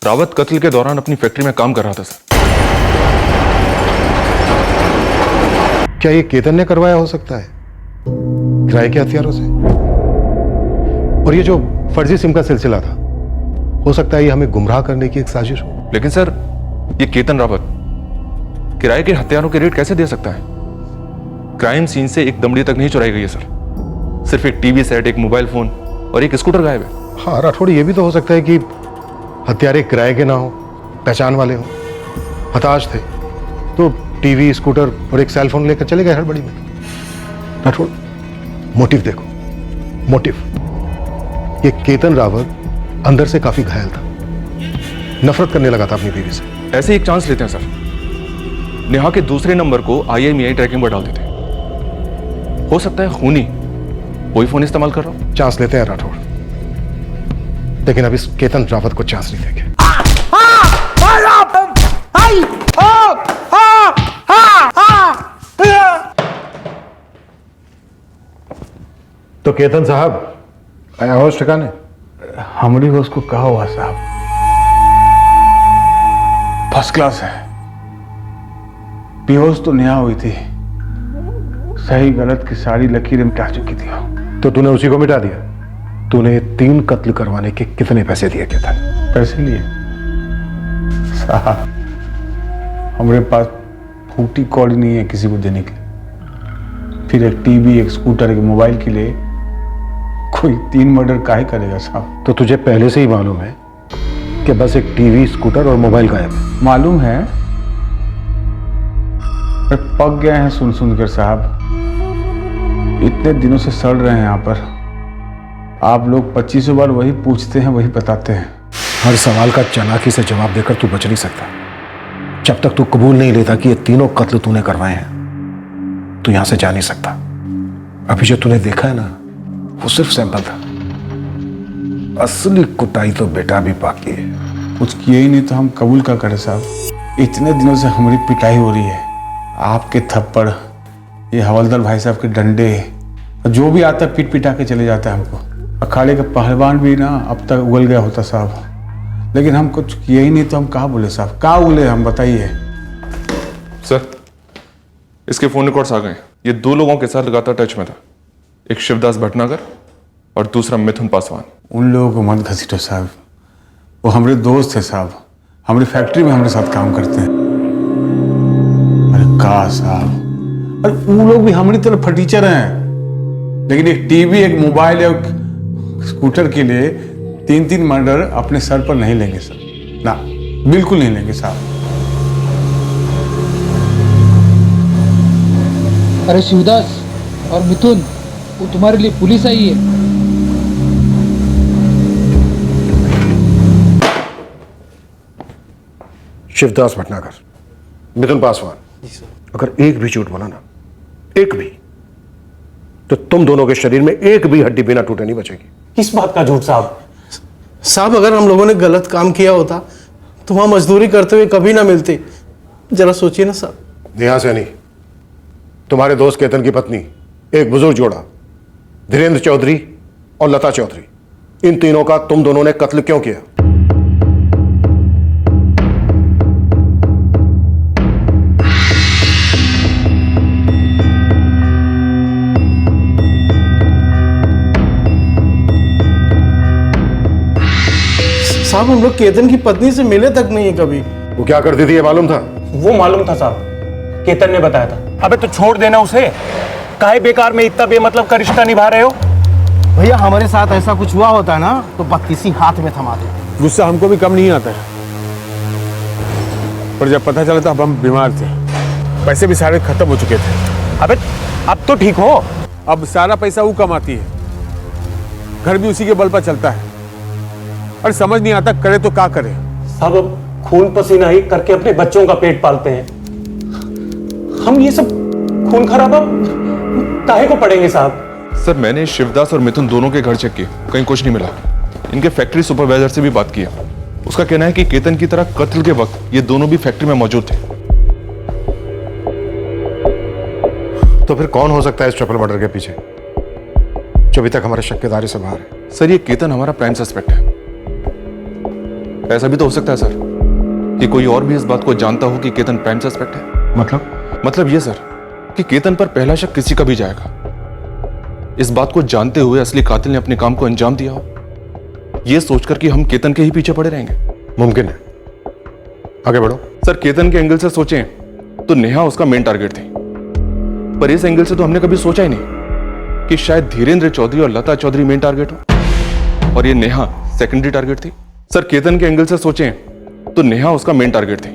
रावत कत्ल के दौरान अपनी फैक्ट्री में काम कर रहा था सर। क्या ये केतन ने करवाया हो सकता है किराए के हथियारों से? और ये जो फर्जी सिम का सिलसिला था, हो सकता है ये हमें गुमराह करने की एक साजिश हो। लेकिन सर ये केतन रावत किराए के हथियारों के रेट कैसे दे सकता है? क्राइम सीन से एक दमड़ी तक नहीं चुराई गई है सर, सिर्फ एक टीवी सेट, एक मोबाइल फोन और एक स्कूटर गायब है। हाँ राठौड़, ये भी तो हो सकता है कि हथियारे किराए के ना हो, पहचान वाले हो, हताश थे तो टीवी, स्कूटर और एक सेल फोन लेकर चले गए हड़बड़ी में। राठौड़, मोटिव देखो, मोटिव। ये केतन रावत अंदर से काफी घायल था, नफरत करने लगा था अपनी बीवी से। ऐसे एक चांस लेते हैं सर, नेहा के दूसरे नंबर को IMEI ट्रैकिंग पर डाल देते हैं। हो सकता है खूनी वही फोन इस्तेमाल कर रहा हूं। चांस लेते हैं राठौड़, लेकिन अब इस केतन रावत को चांस नहीं देंगे। तो केतन साहब आया होश ठिकाने? हमारी होश को कहा हुआ साहब, फर्स्ट क्लास है। बेहोश तो नेहा हुई थी, सही गलत की सारी लकीरें मिटा चुकी थी। तो तूने उसी को मिटा दिया? तूने 3 कत्ल करवाने के कितने पैसे दिए केतन? पैसे लिए साहब? हमारे पास फूटी कौड़ी नहीं है किसी को देने के। फिर एक टीवी, एक स्कूटर, एक मोबाइल के लिए कोई 3 मर्डर काहे करेगा साहब? तो तुझे पहले से ही मालूम है कि बस एक टीवी, स्कूटर और मोबाइल गायब है? मालूम है, पक गए हैं सुन सुन कर साहब। इतने दिनों से सड़ रहे हैं यहाँ पर। आप लोग 25 बार वही पूछते हैं, वही बताते हैं। हर सवाल का चालाकी से जवाब देकर तू बच नहीं सकता। जब तक तू कबूल नहीं लेता कि ये तीनों कत्ल तूने करवाए हैं, तू यहां से जा नहीं सकता। अभी जो तूने देखा है ना, वो सिर्फ सैंपल था। असली कुटाई तो बेटा अभी बाकी है। कुछ किए ही नहीं तो हम कबूल क्या करें साहब? इतने दिनों से हमारी पिटाई हो रही है, आपके थप्पड़, ये हवलदार भाई साहब के डंडे, जो भी आता पीट पिटा के चले जाता है हमको। अखाड़े का पहलवान भी ना अब तक उगल गया होता साहब, लेकिन हम कुछ किए ही नहीं तो हम कहाँ बोले साहब? कहाँ बोले हम, बताइए सर। इसके फोन रिकॉर्ड्स आ गए। ये 2 लोगों के साथ लगातार टच में था, एक शिवदास भटनागर और दूसरा मिथुन पासवान। उन लोगों को मत घसीटो साहब, वो हमारे दोस्त है साहब, हमारी फैक्ट्री में हमारे साथ काम करते हैं। अरे का साहब, अरे वो लोग भी हमारी तरह फटीचर हैं। लेकिन एक टीवी, एक मोबाइल, एक स्कूटर के लिए 3-3 मर्डर अपने सर पर नहीं लेंगे सर, ना, बिल्कुल नहीं लेंगे साहब। अरे शिवदास और मिथुन, वो तुम्हारे लिए पुलिस आई है। शिवदास भटनागर, मिथुन पासवान, अगर एक भी झूठ बोला ना, एक भी, तो तुम दोनों के शरीर में एक भी हड्डी बिना टूटे नहीं बचेगी। किस बात का झूठ साहब? साहब अगर हम लोगों ने गलत काम किया होता तो वहां मजदूरी करते हुए कभी ना मिलते। जरा सोचिए ना साहब। नेहा सैनी, तुम्हारे दोस्त केतन की पत्नी, एक बुजुर्ग जोड़ा धीरेन्द्र चौधरी और लता चौधरी, इन तीनों का तुम दोनों ने कत्ल क्यों किया? साहब हम लोग केतन की पत्नी से मिले तक नहीं है कभी। वो क्या करती थी ये मालूम था? वो मालूम था साहब, केतन ने बताया था। अबे तो छोड़ देना उसे, काहे बेकार में इतना बेमतलब का रिश्ता निभा रहे हो? भैया हमारे साथ ऐसा कुछ हुआ होता है ना तो बत्तीसी हाथ में थमा दो। गुस्सा हमको भी कम नहीं आता है, पर जब पता चला तो हम बीमार थे, पैसे भी सारे खत्म हो चुके थे। अबे अब तो ठीक हो। अब सारा पैसा वो कमाती है, घर भी उसी के बल पर चलता है, और समझ नहीं आता करे तो क्या करे। साहब अब खून पसीना ही करके अपने बच्चों का पेट पालते हैं, हम ये सब खून खराबा काहे को पड़ेंगे साहब? सर मैंने शिवदास और मिथुन दोनों के घर चेक किए, कहीं कुछ नहीं मिला। इनके फैक्ट्री सुपरवाइजर से भी बात किया, उसका कहना है कि केतन की तरह कत्ल के वक्त ये दोनों भी फैक्ट्री में मौजूद थे। तो फिर कौन हो सकता है इस ट्रिपल मर्डर के पीछे, जो अभी तक हमारे शक के दायरे से बाहर है? सर ये केतन हमारा प्राइम सस्पेक्ट है। ऐसा भी तो हो सकता है सर कि कोई और भी इस बात को जानता हो कि केतन प्राइम सस्पेक्ट है। मतलब ये सर कि केतन पर पहला शक किसी का भी जाएगा, इस बात को जानते हुए असली कातिल ने अपने काम को अंजाम दिया हो, यह सोचकर कि हम केतन के ही पीछे पड़े रहेंगे। मुमकिन है, आगे बढ़ो। सर केतन के एंगल से सोचें तो नेहा उसका मेन टारगेट थी, पर इस एंगल से तो हमने कभी सोचा ही नहीं कि शायद धीरेन्द्र चौधरी और लता चौधरी मेन टारगेट हो और ये नेहा सेकेंडरी टारगेट थी। सर केतन के एंगल से सोचें तो नेहा उसका मेन टारगेट थी,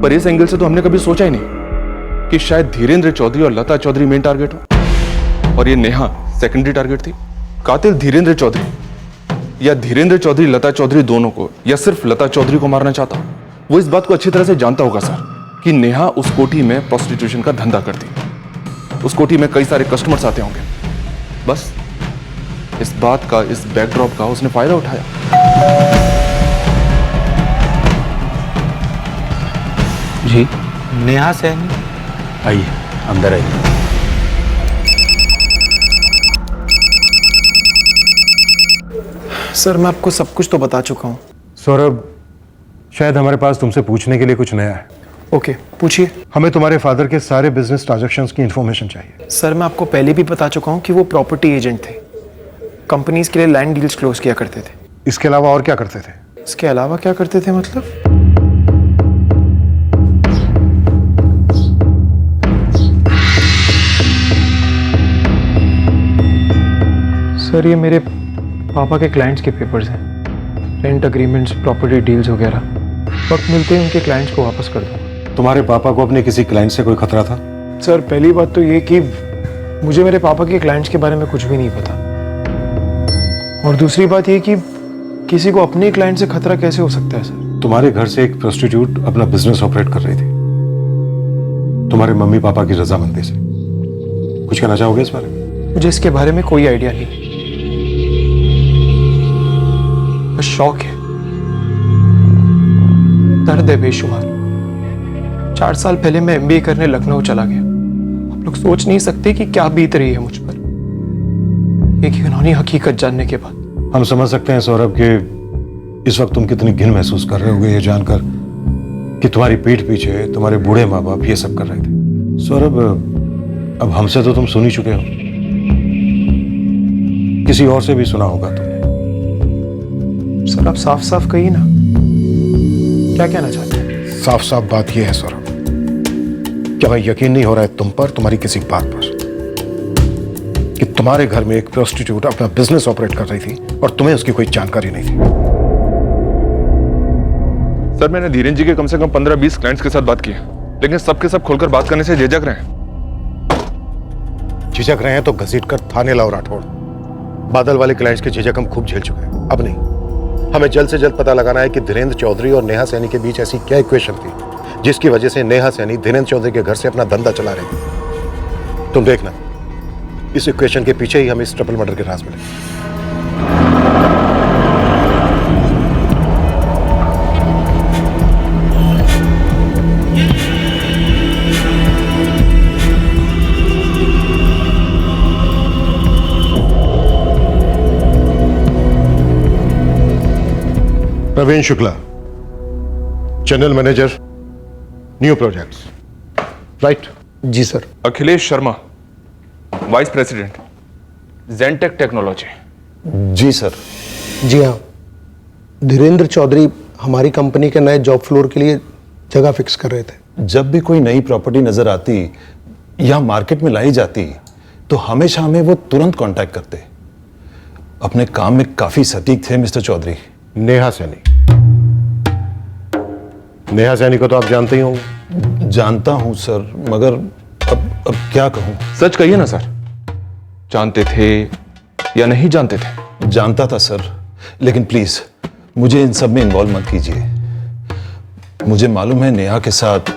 पर इस एंगल से तो हमने कभी सोचा ही नहीं कि शायद धीरेन्द्र चौधरी और लता चौधरी मेन टारगेट हो और ये नेहा सेकेंडरी टारगेट थी। कातिल धीरेन्द्र चौधरी या धीरेन्द्र चौधरी लता चौधरी दोनों को या सिर्फ लता चौधरी को मारना चाहता, वो इस बात को अच्छी तरह से जानता होगा सर कि नेहा उस कोठी में प्रोस्टिट्यूशन का धंधा करती, उस कोठी में कई सारे कस्टमर्स आते होंगे, बस इस बात का, इस बैकड्रॉप का उसने फायदा उठाया। जी नेहा सैनी, आइए अंदर आइए। सर मैं आपको सब कुछ तो बता चुका हूँ। सौरभ, शायद हमारे पास तुमसे पूछने के लिए कुछ नया है। ओके पूछिए। हमें तुम्हारे फादर के सारे बिजनेस ट्रांजैक्शंस की इंफॉर्मेशन चाहिए। सर मैं आपको पहले भी बता चुका हूँ कि वो प्रॉपर्टी एजेंट थे, कंपनीज के लिए लैंड डील्स क्लोज किया करते थे। इसके अलावा और क्या करते थे? इसके अलावा क्या करते थे मतलब? सर ये मेरे पापा के क्लाइंट्स के पेपर्स हैं, रेंट एग्रीमेंट्स, प्रॉपर्टी डील्स वगैरह। वक्त मिलते ही उनके क्लाइंट्स को वापस कर दूंगा। तुम्हारे पापा को अपने किसी क्लाइंट से कोई खतरा था? सर पहली बात तो ये कि मुझे मेरे पापा के क्लाइंट्स के बारे में कुछ भी नहीं पता, और दूसरी बात ये कि किसी को अपने क्लाइंट से खतरा कैसे हो सकता है सर? तुम्हारे घर से एक प्रोस्टिट्यूट अपना बिजनेस ऑपरेट कर रही थी, तुम्हारे मम्मी पापा की रजामंदी से। कुछ कहना चाहोगे इस बारे में? मुझे इसके बारे में कोई आइडिया नहीं, बस शौक है, दर्द है बेशुमार। 4 साल पहले मैं MBA करने लखनऊ चला गया। आप लोग सोच नहीं सकते कि क्या बीत रही है मुझ पर एक घिनौनी हकीकत जानने के बाद। हम समझ सकते हैं सौरभ कि इस वक्त तुम कितनी घिन महसूस कर रहे होगे ये जानकर कि तुम्हारी पीठ पीछे तुम्हारे बूढ़े माँ बाप ये सब कर रहे थे। सौरभ, अब हमसे तो तुम सुन ही चुके हो, किसी और से भी सुना होगा तुमने। सर आप साफ साफ कहिए ना, क्या कहना चाहते हैं? साफ साफ बात यह है सौरभ, क्या हमें यकीन नहीं हो रहा है तुम पर, तुम्हारी किसी बात पर, कि तुम्हारे घर में एक प्रोस्टिट्यूट अपना बिजनेस ऑपरेट कर रही थी और तुम्हें उसकी कोई जानकारी नहीं थी। सर मैंने धीरेन जी के कम से कम 15-20 क्लाइंट्स के साथ बात की है, लेकिन सबके सब खोलकर बात करने से झिझक रहे हैं। झिझक रहे हैं तो घसीट कर थाने लाओ राठौड़। बादल वाले क्लाइंट्स के झिझक हम खूब झेल चुके हैं, अब नहीं। हमें जल्द से जल्द पता लगाना है कि धीरेन्द्र चौधरी और नेहा सैनी के बीच ऐसी क्या इक्वेशन थी जिसकी वजह से नेहा सैनी धीरेन्द्र चौधरी के घर से अपना धंधा चला रही थी। तुम देखना, इस इक्वेशन के पीछे ही हमें इस ट्रिपल मर्डर के राज मिले। Praveen Shukla, channel manager, new projects, right? जी sir. Akhilesh Sharma, vice president, Gentech technology. जी सर। जी हाँ, धीरेन्द्र चौधरी हमारी कंपनी के नए जॉब फ्लोर के लिए जगह फिक्स कर रहे थे। जब भी कोई नई प्रॉपर्टी नजर आती या मार्केट में लाई जाती तो हमेशा हमें वो तुरंत कांटेक्ट करते। अपने काम में काफी सटीक थे मिस्टर चौधरी। नेहा सैनी, नेहा सैनी को तो आप जानते ही होंगे। जानता हूं सर, मगर अब क्या कहूं। सच कहिए ना सर, जानते थे या नहीं जानते थे? जानता था सर, लेकिन प्लीज मुझे इन सब में इन्वॉल्व मत कीजिए। मुझे मालूम है नेहा के साथ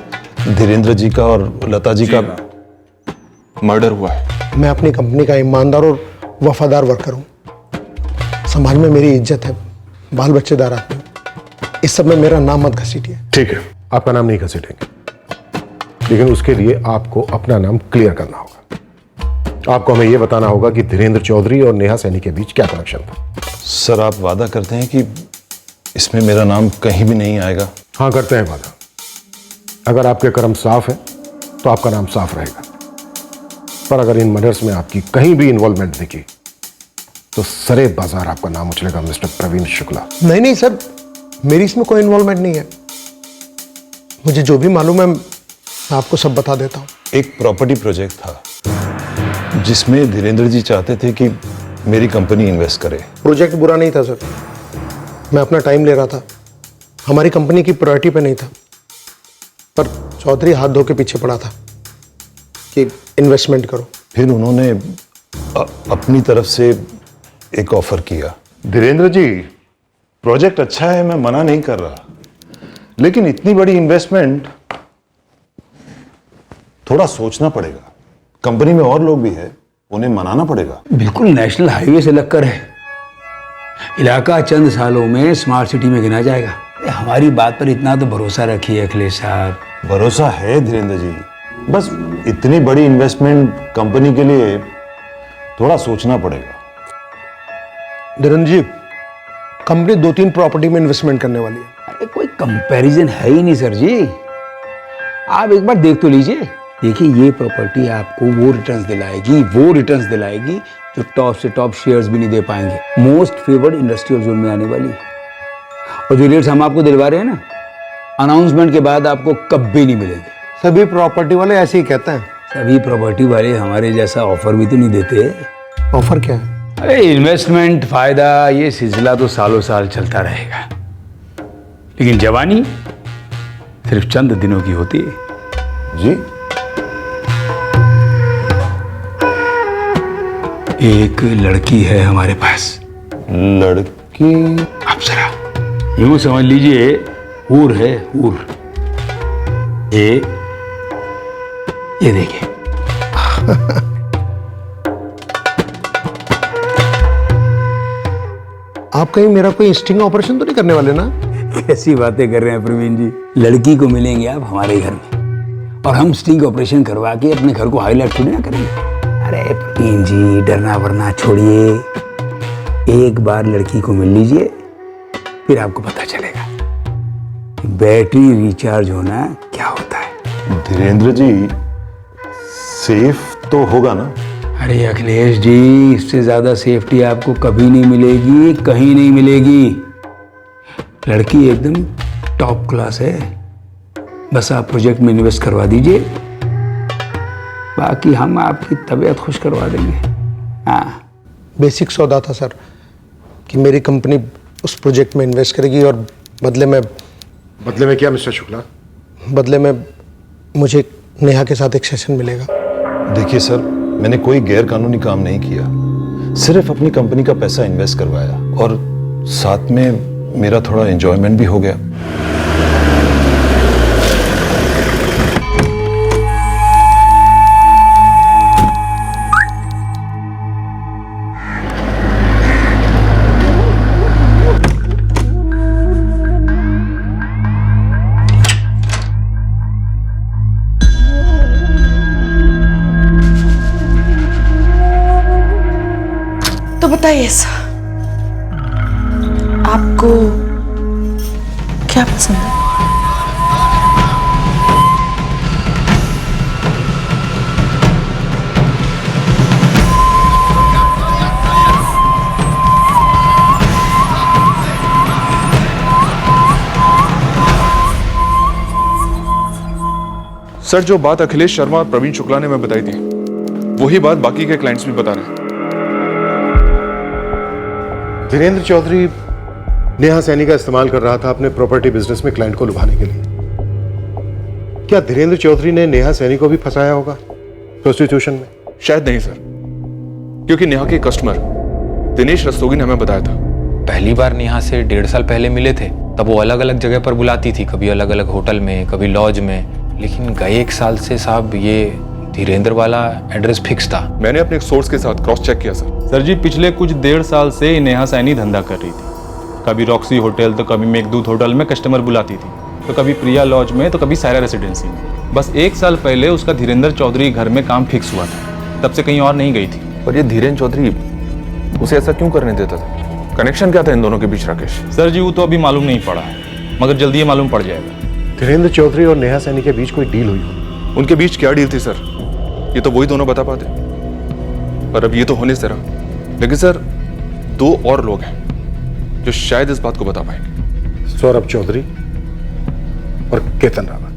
धीरेन्द्र जी का और लता जी का मर्डर हुआ है। मैं अपनी कंपनी का ईमानदार और वफादार वर्कर हूँ। समाज में मेरी इज्जत है, बाल बच्चेदार आदमी। इस सब में मेरा नाम मत घसीटिए। ठीक है, आपका नाम नहीं घसीटेंगे, लेकिन उसके लिए आपको अपना नाम क्लियर करना होगा। आपको हमें यह बताना होगा कि धीरेन्द्र चौधरी और नेहा सैनी के बीच क्या कनेक्शन था। सर आप वादा करते हैं कि इसमें मेरा नाम कहीं भी नहीं आएगा? हाँ, करते हैं वादा। अगर आपके कर्म साफ है तो आपका नाम साफ रहेगा, पर अगर इन मर्डर्स में आपकी कहीं भी इन्वॉल्वमेंट दिखी तो सरे बाजार आपका नाम उछलेगा मिस्टर प्रवीण शुक्ला। नहीं नहीं सर, मेरी इसमें कोई इन्वॉल्वमेंट नहीं है। मुझे जो भी मालूम है मैं आपको सब बता देता हूँ। एक प्रॉपर्टी प्रोजेक्ट था जिसमें धीरेन्द्र जी चाहते थे कि मेरी कंपनी इन्वेस्ट करे। प्रोजेक्ट बुरा नहीं था सर, मैं अपना टाइम ले रहा था, हमारी कंपनी की प्रायोरिटी पे नहीं था। पर चौधरी हाथ धो के पीछे पड़ा था कि इन्वेस्टमेंट करो। फिर उन्होंने अपनी तरफ से एक ऑफर किया। धीरेन्द्र जी, प्रोजेक्ट अच्छा है, मैं मना नहीं कर रहा, लेकिन इतनी बड़ी इन्वेस्टमेंट थोड़ा सोचना पड़ेगा। कंपनी में और लोग भी है, उन्हें मनाना पड़ेगा। बिल्कुल नेशनल हाईवे से लगकर है, इलाका चंद सालों में स्मार्ट सिटी में गिना जाएगा। हमारी बात पर इतना तो भरोसा रखिए अखिलेश साहब। भरोसा है धीरेन्द्र जी, बस इतनी बड़ी इन्वेस्टमेंट कंपनी के लिए थोड़ा सोचना पड़ेगा। धीरेन्द्र जी, कंपनी 2-3 प्रॉपर्टी में इन्वेस्टमेंट करने वाली है। अरे कोई कंपैरिजन है ही नहीं सर जी, आप एक बार देख तो लीजिए। देखिए ये प्रॉपर्टी आपको वो रिटर्न्स दिलाएगी जो टॉप से टॉप शेयर्स भी नहीं दे पाएंगे। मोस्ट फेवर्ड इंडस्ट्रियल जोन में आने वाली, और जो रेट्स हम आपको दिलवा रहे हैं ना, अनाउंसमेंट के बाद आपको कभी नहीं मिलेंगे। सभी प्रॉपर्टी वाले ऐसे ही कहते हैं। सभी प्रॉपर्टी वाले हमारे जैसा ऑफर भी तो नहीं देते। ऑफर क्या है? अरे इन्वेस्टमेंट, फायदा, ये सिलसिला तो सालों साल चलता रहेगा, लेकिन जवानी सिर्फ चंद दिनों की होती है। जी, एक लड़की है हमारे पास। लड़की? आप जरा यूं समझ लीजिए, हूर है, हूर। ये देखिए। आप कहीं मेरा कोई स्टिंग ऑपरेशन तो नहीं करने वाले ना? कैसी बातें कर रहे हैं प्रवीण जी, लड़की को मिलेंगे आप हमारे घर में, और हम स्टिंग ऑपरेशन करवा के अपने घर को हाईलाइट थोड़ी ना करेंगे। अरे प्रवीण जी, डरना वरना छोड़िए, एक बार लड़की को मिल लीजिए, फिर आपको पता चलेगा कि बैटरी रिचार्ज होना क्या होता है। धीरेन्द्र जी, सेफ तो होगा ना? अरे अखिलेश जी, इससे ज्यादा सेफ्टी आपको कभी नहीं मिलेगी, कहीं नहीं मिलेगी। लड़की एकदम टॉप क्लास है, बस आप प्रोजेक्ट में इन्वेस्ट करवा दीजिए, बाकी हम आपकी तबीयत खुश करवा देंगे। हाँ, बेसिक सौदा था सर कि मेरी कंपनी उस प्रोजेक्ट में इन्वेस्ट करेगी और बदले में क्या मिस्टर शुक्ला? बदले में मुझे नेहा के साथ एक सेशन मिलेगा। देखिए सर, मैंने कोई गैर कानूनी काम नहीं किया, सिर्फ अपनी कंपनी का पैसा इन्वेस्ट करवाया और साथ में मेरा थोड़ा एंजॉयमेंट भी हो गया। तो बताइए सर, आपको क्या पसंद है? सर, जो बात अखिलेश शर्मा और प्रवीण शुक्ला ने मैं बताई थी, वही बात बाकी के क्लाइंट्स भी बता रहे हैं। धीरेन्द्र चौधरी नेहा सैनी का इस्तेमाल कर रहा था अपने प्रॉपर्टी बिजनेस में क्लाइंट को लुभाने के लिए। क्या धीरेन्द्र चौधरी ने नेहा सैनी को भी फंसाया होगा प्रोस्टिट्यूशन में? शायद नहीं सर, क्योंकि नेहा के कस्टमर दिनेश रस्तोगी ने हमें बताया था। पहली बार नेहा से 1.5 साल पहले मिले थे, तब वो अलग अलग जगह पर बुलाती थी, कभी अलग अलग होटल में, कभी लॉज में। लेकिन गए 1 साल से साहब ये धीरेन्द्र वाला एड्रेस फिक्स था। मैंने अपने एक सोर्स के साथ क्रॉस चेक किया सर जी, पिछले कुछ 1.5 साल से नेहा सैनी धंधा कर रही थी। कभी रॉक्सी होटल तो कभी मेघदूत होटल में कस्टमर बुलाती थी, तो कभी प्रिया लॉज में तो कभी सायरा रेसिडेंसी में। बस 1 साल पहले उसका धीरेन्द्र चौधरी घर में काम फिक्स हुआ था, तब से कहीं और नहीं गई थी। और ये धीरेन्द्र चौधरी उसे ऐसा क्यों करने देता था? कनेक्शन क्या था इन दोनों के बीच राकेश? सर जी, वो तो अभी मालूम नहीं पड़ा है, मगर जल्दी ये मालूम पड़ जाएगा। धीरेन्द्र चौधरी और नेहा सैनी के बीच कोई डील हुई हो? उनके बीच क्या डील थी सर, ये तो वही दोनों बता पाते। पर अब ये तो होने से रहा। लेकिन सर, 2 और लोग हैं जो शायद इस बात को बता पाएंगे। सौरभ चौधरी और केतन रावत।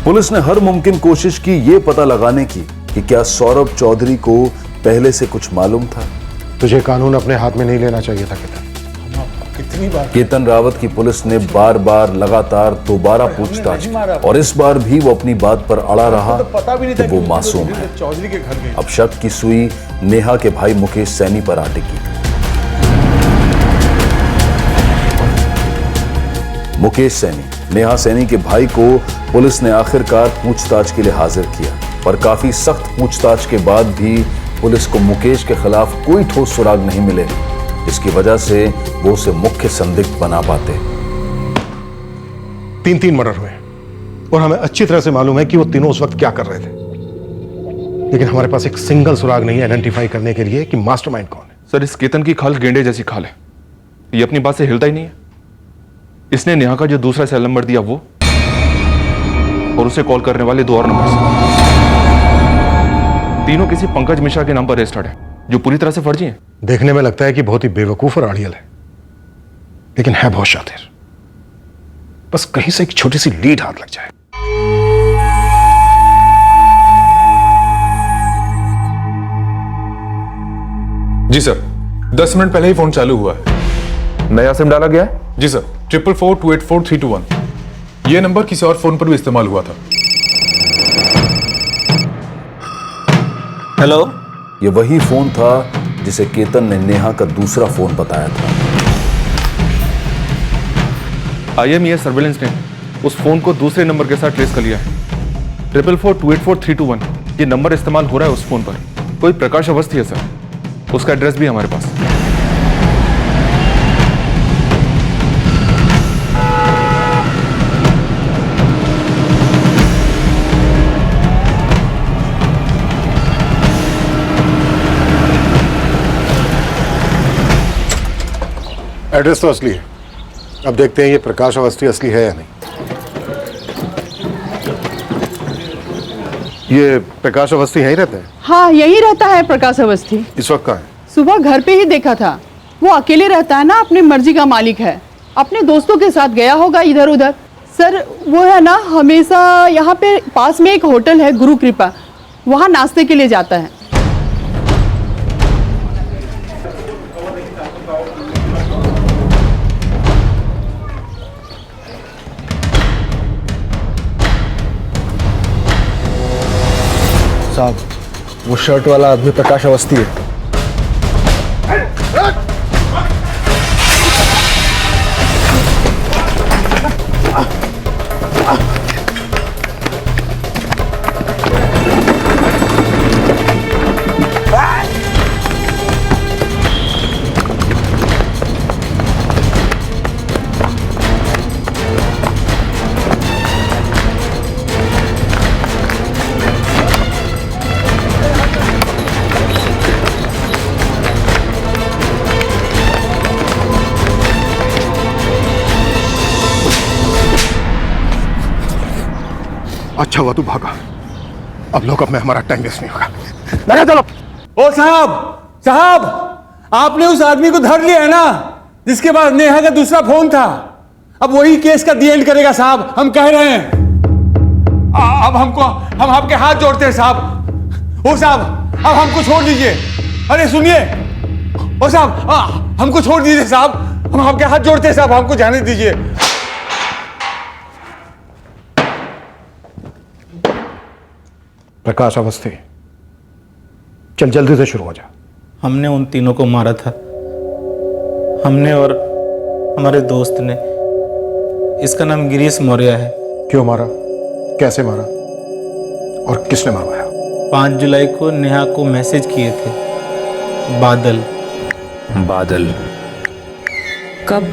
पुलिस ने हर मुमकिन कोशिश की ये पता लगाने की कि क्या सौरभ चौधरी को पहले से कुछ मालूम था। तुझे कानून अपने हाथ में नहीं लेना चाहिए था केतन। कितनी बार केतन रावत की पुलिस ने बार बार लगातार दोबारा पूछताछ की और इस बार भी वो अपनी बात पर अड़ा रहा कि वो मासूम है। अब शक की सुई नेहा के भाई मुकेश सैनी पर आ टिकी। मुकेश सैनी, नेहा सैनी के भाई को पुलिस ने आखिरकार पूछताछ के लिए हाजिर किया, पर काफी सख्त पूछताछ के बाद भी पुलिस को मुकेश के खिलाफ कोई ठोस सुराग नहीं मिले, जिसकी वजह से वो उसे मुख्य संदिग्ध बना पाते। 3 मर्डर हुए और हमें अच्छी तरह से मालूम है कि वो तीनों उस वक्त क्या कर रहे थे, लेकिन हमारे पास एक सिंगल सुराग नहीं है आइडेंटिफाई करने के लिए कि मास्टरमाइंड कौन है। सर, इस केतन की खाल गेंडे जैसी खाल है, ये अपनी बात से हिलता ही नहीं है। इसने नेहा का जो दूसरा सेल नंबर दिया वो, और उसे कॉल करने वाले 2 और नंबर, तीनों किसी पंकज मिश्रा के नाम पर रजिस्टर्ड है, जो पूरी तरह से फर्जी है। देखने में लगता है कि बहुत ही बेवकूफ और आड़ियल है, लेकिन है बहुत शातिर। बस कहीं से एक छोटी सी लीड हाथ लग जाए। जी सर, 10 मिनट पहले ही फोन चालू हुआ है। नया सिम डाला गया है? जी सर, 444284321। यह नंबर किसी और फोन पर भी इस्तेमाल हुआ था। हेलो, ये वही फोन था जिसे केतन ने नेहा का दूसरा फोन बताया था। IMES सर्वेलेंस ने उस फोन को दूसरे नंबर के साथ ट्रेस कर लिया है। 444284321 ये नंबर इस्तेमाल हो रहा है उस फोन पर। कोई प्रकाश अवस्थी है सर, उसका एड्रेस भी हमारे पास। एड्रेस तो असली है, अब देखते हैं ये प्रकाश अवस्थी असली है या नहीं। ये प्रकाश अवस्थी यहीं रहते हैं? हाँ, यहीं रहता है प्रकाश अवस्थी। इस वक्त कहाँ है? सुबह घर पे ही देखा था। वो अकेले रहता है ना, अपनी मर्जी का मालिक है। अपने दोस्तों के साथ गया होगा इधर उधर। सर वो है ना, हमेशा यहाँ पे पास में एक होटल है गुरु कृपा, वहाँ नाश्ते के लिए जाता है। साहब, वो शर्ट वाला आदमी प्रकाश अवस्थी है। अच्छा हुआ तू भागा, अब लोग में हमारा टाइम वेस्ट नहीं होगा। लगा चलो। ओ साहब, साहब, आपने उस आदमी को धर लिया है ना, जिसके पास नेहा का दूसरा फोन था। अब वही केस का दी एंड करेगा साहब, हम कह रहे हैं। अब हम आपके हाथ जोड़ते हैं साहब। ओ साहब, अब हमको छोड़ दीजिए। अरे सुनिए, ओ साहब, हमको छोड़ दीजिए साहब, हम आपके हाथ जोड़ते हैं साहब, हमको जाने दीजिए। प्रकाश अवस्थी, चल जल्दी से शुरू हो जा। हमने उन तीनों को मारा था, हमने और हमारे दोस्त ने। इसका नाम गिरीश मौर्य है। क्यों मारा, कैसे मारा और किसने मरवाया? 5 जुलाई को नेहा को मैसेज किए थे बादल। बादल कब?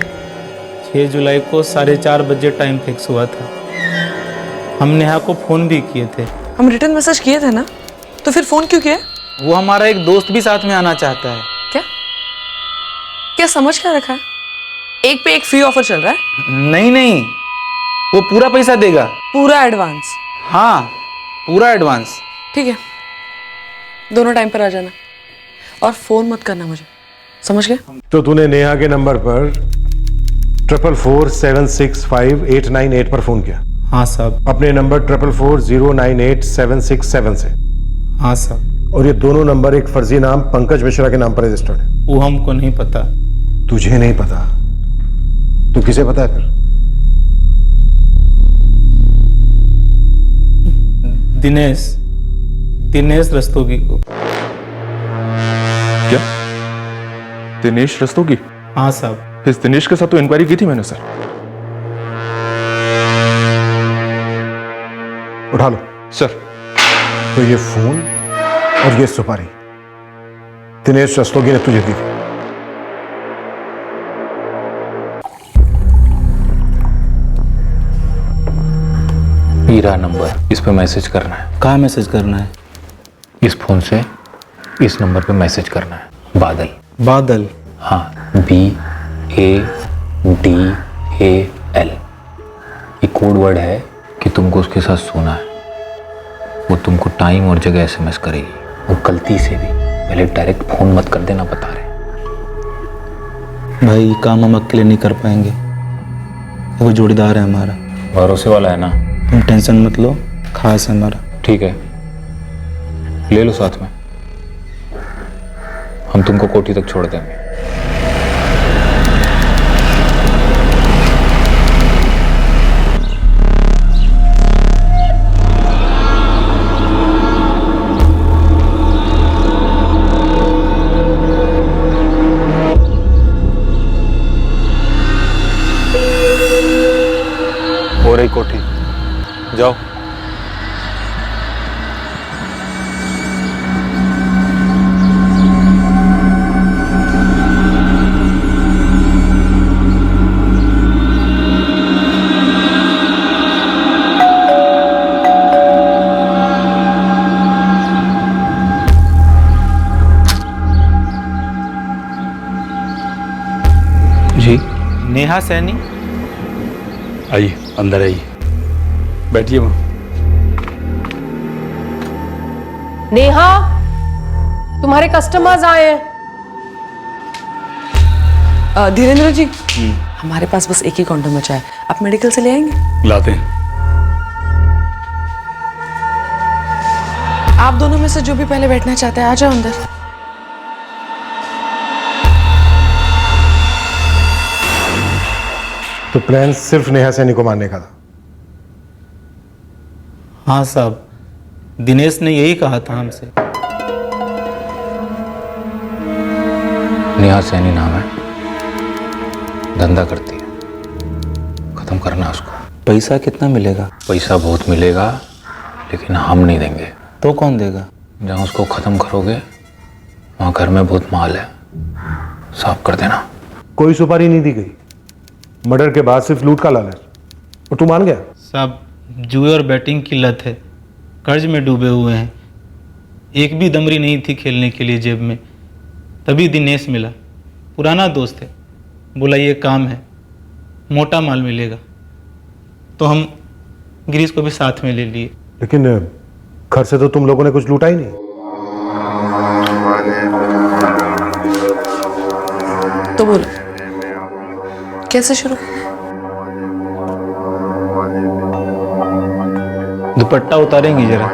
6 जुलाई को 4:30 बजे टाइम फिक्स हुआ था। हम नेहा को फोन भी किए थे। हम रिटर्न मैसेज किए थे ना, तो फिर फोन क्यों किया? वो हमारा एक दोस्त भी साथ में आना चाहता है। क्या क्या समझ क्या रखा है? एक पे एक फ्री ऑफर चल रहा है? नहीं नहीं, वो पूरा पैसा देगा। पूरा एडवांस? हाँ, पूरा एडवांस। ठीक है, दोनों टाइम पर आ जाना और फोन मत करना मुझे, समझ गए? तो तूने नेहा के नंबर पर 444765898 पर फोन किया? हाँ साहब। अपने नंबर 444098767 से? हाँ साहब। और ये दोनों नंबर एक फर्जी नाम पंकज मिश्रा के नाम पर रजिस्टर्ड है? वो हमको नहीं पता। तुझे नहीं पता? तू किसे पता है फिर? दिनेश रस्तोगी को। क्या? दिनेश रस्तोगी? हाँ साहब। इस दिनेश के साथ तो इंक्वायरी की थी मैंने सर। उठा लो सर। तो ये फोन और ये सुपारी दिनेश रस्तोगी ने तुझे दी थी? हीरा नंबर, इस पे मैसेज करना है। कहाँ मैसेज करना है? इस फोन से इस नंबर पे मैसेज करना है। बादल। बादल? हाँ, BADAL। ये कोड वर्ड है कि तुमको उसके साथ सोना है। वो तुमको टाइम और जगह SMS करेगी। और गलती से भी पहले डायरेक्ट फोन मत कर देना, बता रहे। भाई काम हम अकेले नहीं कर पाएंगे, वो जोड़ीदार है हमारा। भरोसे वाला है ना? तुम टेंशन मत लो, खास है हमारा। ठीक है, ले लो साथ में, हम तुमको कोठी तक छोड़ देंगे। हो रही कोठी, जाओ। जी, नेहा सैनी। आइए, अंदर आइए, बैठिए वहां। नेहा, तुम्हारे कस्टमर्स आए हैं। धीरेन्द्र जी, हमारे पास बस एक ही कॉन्डोम बचा है, आप मेडिकल से ले आएंगे? लाते हैं। आप दोनों में से जो भी पहले बैठना चाहते हैं आ जाओ अंदर। तो प्लान सिर्फ नेहा सैनी को मारने का था? हाँ साहब, दिनेश ने यही कहा था हमसे। नेहा सैनी नाम है, धंधा करती है, खत्म करना उसको। पैसा कितना मिलेगा? पैसा बहुत मिलेगा, लेकिन हम नहीं देंगे। तो कौन देगा? जहाँ उसको खत्म करोगे वहाँ घर में बहुत माल है, साफ कर देना। कोई सुपारी नहीं दी गई, मर्डर के बाद सिर्फ लूट का लालच, और तू मान गया? साहब, जुए और बैटिंग की लत है, कर्ज में डूबे हुए हैं, एक भी दमरी नहीं थी खेलने के लिए जेब में। तभी दिनेश मिला, पुराना दोस्त है, बोला ये काम है, मोटा माल मिलेगा, तो हम गिरीश को भी साथ में ले लिए। लेकिन घर से तो तुम लोगों ने कुछ लूटा ही नहीं। तो बोलो कैसे शुरू? दुपट्टा उतारेंगी जरा?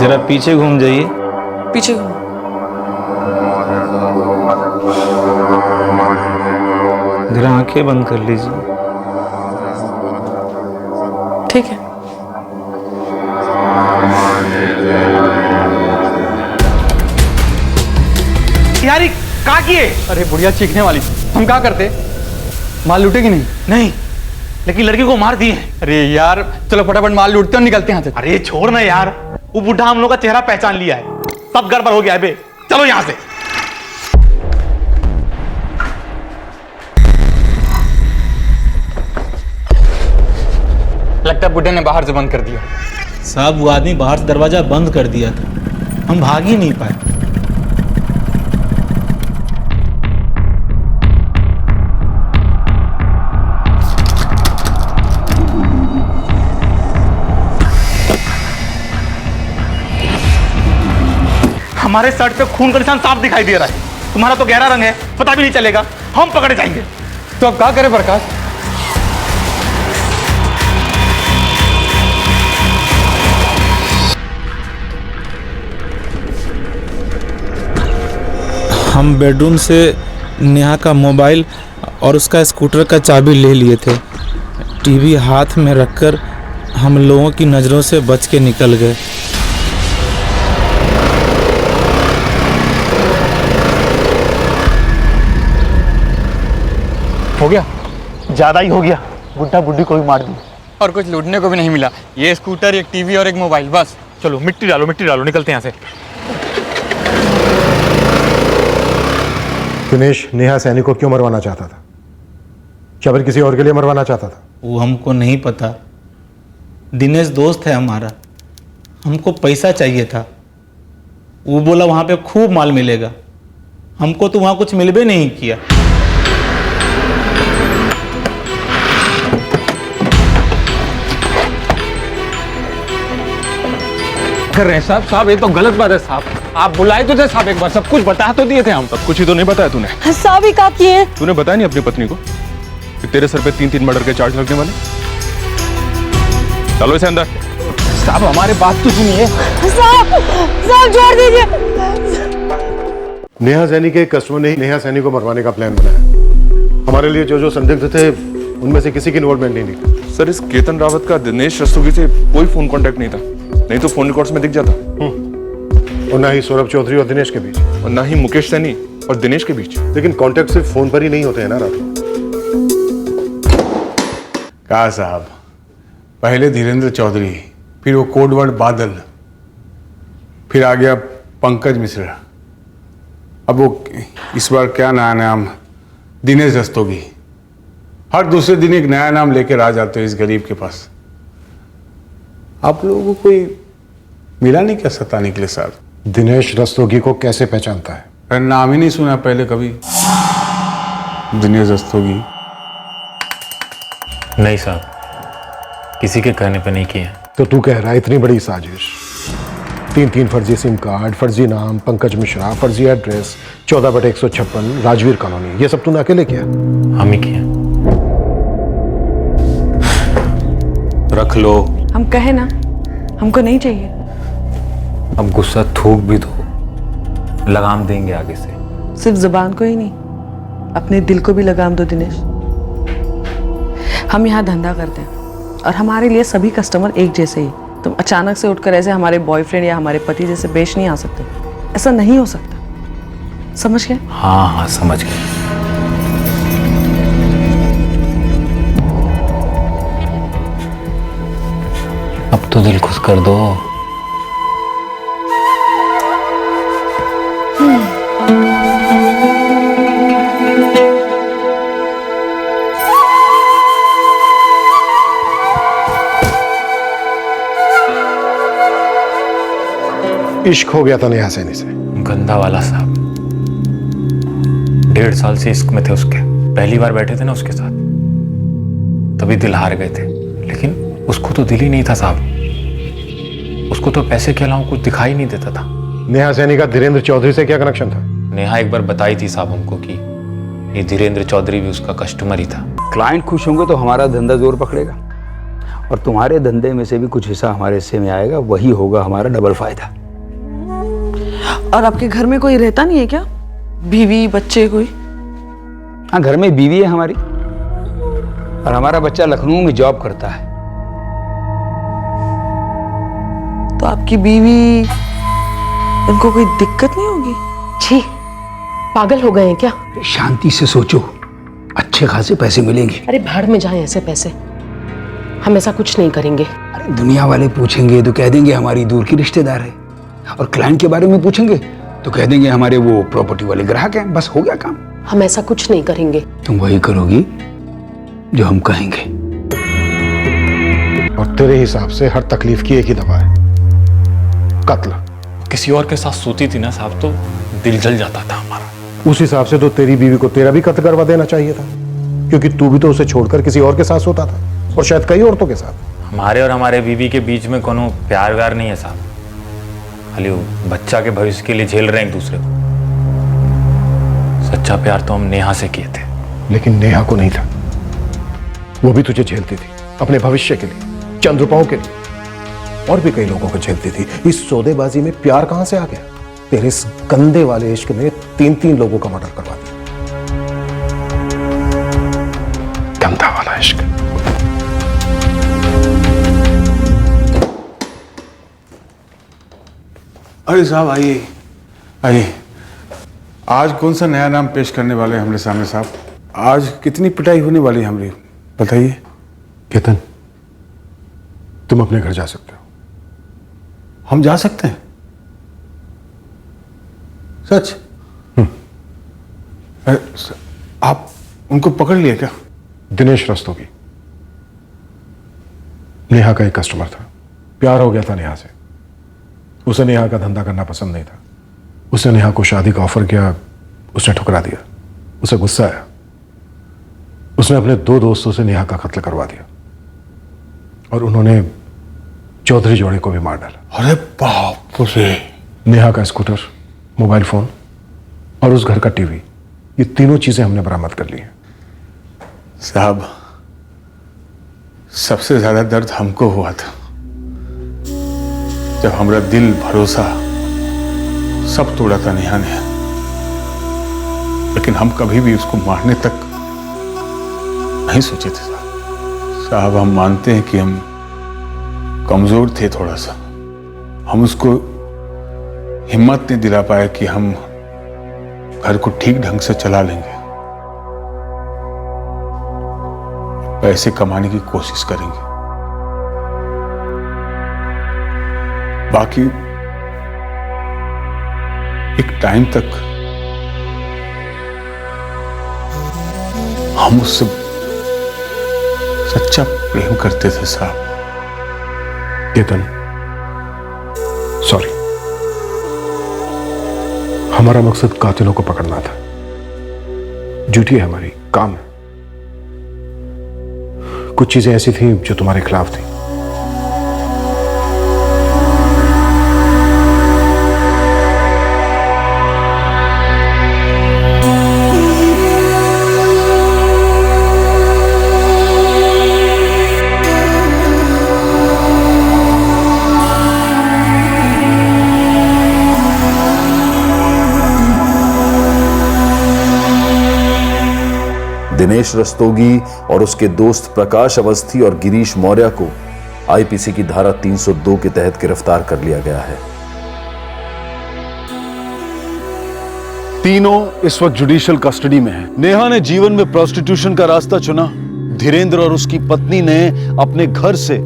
जरा पीछे घूम जाइए। पीछे घूम। जरा आंखें बंद कर लीजिए। ठीक है। यारी कहाँ की है? अरे बुढ़िया चीखने वाली, हम क्या करते? माल लूटेगी नहीं? नहीं, लेकिन लड़की को मार दिए। अरे यार चलो फटाफट माल लूटते और निकलते हैं यहाँ से। अरे छोड़ ना यार, वो बुढ़ा हम लोग का चेहरा पहचान लिया है, सब गड़बड़ हो गया है बे। चलो यहाँ से। लगता है बुढ़े ने बाहर से बंद कर दिया। साहब, वो आदमी बाहर से दरवाजा बंद कर दिया था, हम भाग ही नहीं पाए। हमारे शर्ट पे खून का निशान साफ दिखाई दे रहा है, तुम्हारा तो गहरा रंग है, पता भी नहीं चलेगा, हम पकड़े जाएंगे। तो अब क्या करें प्रकाश? हम बेडरूम से नेहा का मोबाइल और उसका स्कूटर का चाबी ले लिए थे। टीवी हाथ में रखकर हम लोगों की नज़रों से बच के निकल गए। हो गया, ज्यादा ही हो गया, बुढ़ा बुढ़ी को भी मार दी। और कुछ लूटने को भी नहीं मिला, ये स्कूटर, एक टीवी और एक मोबाइल, बस। चलो मिट्टी डालो, मिट्टी डालो, निकलते हैं यहाँ से। दिनेश नेहा सैनी को क्यों मरवाना चाहता था? क्या फिर किसी और के लिए मरवाना चाहता था? वो हमको नहीं पता। दिनेश दोस्त है हमारा, हमको पैसा चाहिए था। वो बोला वहाँ पे खूब माल मिलेगा, हमको तो वहाँ कुछ मिलबे नहीं किया। कर रहे हैं साहब? साहब ये तो गलत बात है साहब, आप बुलाए तो थे साहब, एक बार सब कुछ बता तो दिए थे हम। सब कुछ ही तो नहीं बताया तूने। साहब ही का किए? तूने बताया नहीं अपनी पत्नी को कि तेरे सर पे 3-3 मर्डर के चार्ज लगने वाले? चलो इसे अंदर। साहब हमारे बात तो सुनिए। साहब छोड़ दीजिए। नेहा सैनी के कस्टमर ने ही नेहा सैनी को मरवाने का प्लान बनाया। हमारे लिए जो जो संदिग्ध थे उनमें से किसी की इन्वॉल्वमेंट नहीं निकली। सर, इस केतन रावत का दिनेश रस्तोगी से कोई फोन कांटेक्ट नहीं था, नहीं तो फोन रिकॉर्ड्स में दिख जाता। और ना ही सौरभ चौधरी और दिनेश के बीच, और ना ही मुकेश सैनी और दिनेश के बीच। लेकिन कांटेक्ट सिर्फ फोन पर ही नहीं होते हैं ना रात। कहा साहब, पहले धीरेन्द्र चौधरी, फिर वो कोडवर्ड बादल, फिर आ गया पंकज मिश्रा, अब वो इस बार क्या नया नाम, दिनेश रस्तोगी। हर दूसरे दिन एक नया नाम लेकर आ जाते हो इस गरीब के पास। आप लोगों को कोई मिला नहीं क्या सताने के लिए साहब? दिनेश रस्तोगी को कैसे पहचानता है? मैंने नाम ही नहीं सुना पहले कभी, दिनेश रस्तोगी। नहीं साहब, किसी के कहने पे नहीं किए। तो तू कह रहा है इतनी बड़ी साजिश? 3 फर्जी सिम कार्ड, फर्जी नाम पंकज मिश्रा, फर्जी एड्रेस, 14/156 राजवीर कॉलोनी, ये सब तूने अकेले किया? हम ही किए। रख लो। हम कहे ना, हमको नहीं चाहिए। अब गुस्सा थूक भी दो, लगाम देंगे आगे से। सिर्फ जुबान को ही नहीं, अपने दिल को भी लगाम दो दिनेश। हम यहाँ धंधा करते हैं और हमारे लिए सभी कस्टमर एक जैसे ही। तुम अचानक से उठकर ऐसे हमारे बॉयफ्रेंड या हमारे पति जैसे पेश नहीं आ सकते। ऐसा नहीं हो सकता, समझ गए? हाँ हाँ समझ गए। अब तो दिल खुश कर दो। इश्क हो गया था नेहा सैनी से। गंदा वाला साहब, 1.5 साल से इश्क में थे उसके। पहली बार बैठे थे ना उसके साथ, तभी दिल हार गए थे। लेकिन उसको तो दिल ही नहीं था साहब, उसको तो पैसे के अलावा कुछ दिखाई नहीं देता था। नेहा सैनी का धीरेन्द्र चौधरी से क्या कनेक्शन था? नेहा एक बार बताई थी साहब हमको कि ये धीरेन्द्र चौधरी भी उसका कस्टमर ही था। क्लाइंट खुश होंगे तो हमारा धंधा जोर पकड़ेगा, और तुम्हारे धंधे में से भी कुछ हिस्सा हमारे हिस्से में आएगा, वही होगा हमारा डबल फायदा। और आपके घर में कोई रहता नहीं है क्या? बीवी बच्चे कोई? हाँ, घर में बीवी है हमारी, और हमारा बच्चा लखनऊ में जॉब करता है। तो आपकी बीवी, उनको कोई दिक्कत नहीं होगी? छी, पागल हो गए हैं क्या? शांति से सोचो, अच्छे खासे पैसे मिलेंगे। अरे भाड़ में जाएं ऐसे पैसे, हम ऐसा कुछ नहीं करेंगे। अरे दुनिया वाले पूछेंगे तो कह देंगे हमारी दूर की रिश्तेदार है, और क्लाइंट के बारे में पूछेंगे तो कह देंगे हमारे वो प्रॉपर्टी वाले ग्राहक हैं। बस हो गया काम। हम ऐसा कुछ नहीं करेंगे। तुम वही करोगी जो हम कहेंगे। और तेरे हिसाब से हर तकलीफ की एक ही दवा है, कत्ल। किसी और के साथ सोती थी ना साहब तो दिल जल जाता था हमारा। उस हिसाब से तो तेरी बीवी को तेरा भी कत्ल करवा देना चाहिए था, क्योंकि तू भी तो उसे छोड़कर किसी और के साथ सोता था, और शायद कई औरतों के साथ। हमारे और हमारे बीवी के बीच में कोनो प्यार व्यार नहीं है साहब, खाली वो बच्चा के भविष्य के लिए झेल रहे हैं एक दूसरे को। सच्चा प्यार तो हम नेहा से किए थे। लेकिन नेहा को नहीं था, वो भी तुझे झेलती थी अपने भविष्य के लिए, चंद रुपयों के लिए, और भी कई लोगों को झेलती थी। इस सौदेबाजी में प्यार कहां से आ गया? तेरे इस गंदे वाले इश्क ने 3 लोगों का मर्डर करवा दिया। गंदा वाला इश्क। अरे साहब आइए आइए। आज कौन सा नया नाम पेश करने वाले हैं हमारे सामने साहब? आज कितनी पिटाई होने वाली है हमारी, बताइए। केतन, तुम अपने घर जा सकते हो। हम जा सकते हैं? सच? आप उनको पकड़ लिए क्या? दिनेश रस्तोगी, नेहा का एक कस्टमर था। प्यार हो गया था नेहा से। उसे नेहा का धंधा करना पसंद नहीं था। उसने नेहा को शादी का ऑफर किया, उसने ठुकरा दिया। उसे गुस्सा आया, उसने अपने 2 दोस्तों से नेहा का कत्ल करवा दिया, और उन्होंने चौधरी जोड़े को भी मार डाला। अरे बाप रे! नेहा का स्कूटर, मोबाइल फोन और उस घर का टीवी, ये तीनों चीजें हमने बरामद कर ली हैं। साहब, सबसे ज्यादा दर्द हमको हुआ था जब हमारा दिल भरोसा सब तोड़ा था नेहा ने। लेकिन हम कभी भी उसको मारने तक नहीं सोचे थे साहब। हम मानते हैं कि हम कमजोर थे थोड़ा सा। हम उसको हिम्मत नहीं दिला पाए कि हम घर को ठीक ढंग से चला लेंगे, पैसे कमाने की कोशिश करेंगे। बाकी एक टाइम तक हम उससे सच्चा प्रेम करते थे साहब। केतन, सॉरी, हमारा मकसद कातिलों को पकड़ना था। ड्यूटी है हमारी, काम है। कुछ चीजें ऐसी थी जो तुम्हारे खिलाफ थी। दिनेश रस्तोगी और उसके दोस्त प्रकाश अवस्थी और गिरीश मौर्य को आईपीसी की धारा 302 के तहत गिरफ्तार कर लिया गया है। तीनों इस वक्त जुडिशियल कस्टडी में हैं। नेहा ने जीवन में प्रोस्टिट्यूशन का रास्ता चुना। धीरेंद्र और उसकी पत्नी ने अपने घर से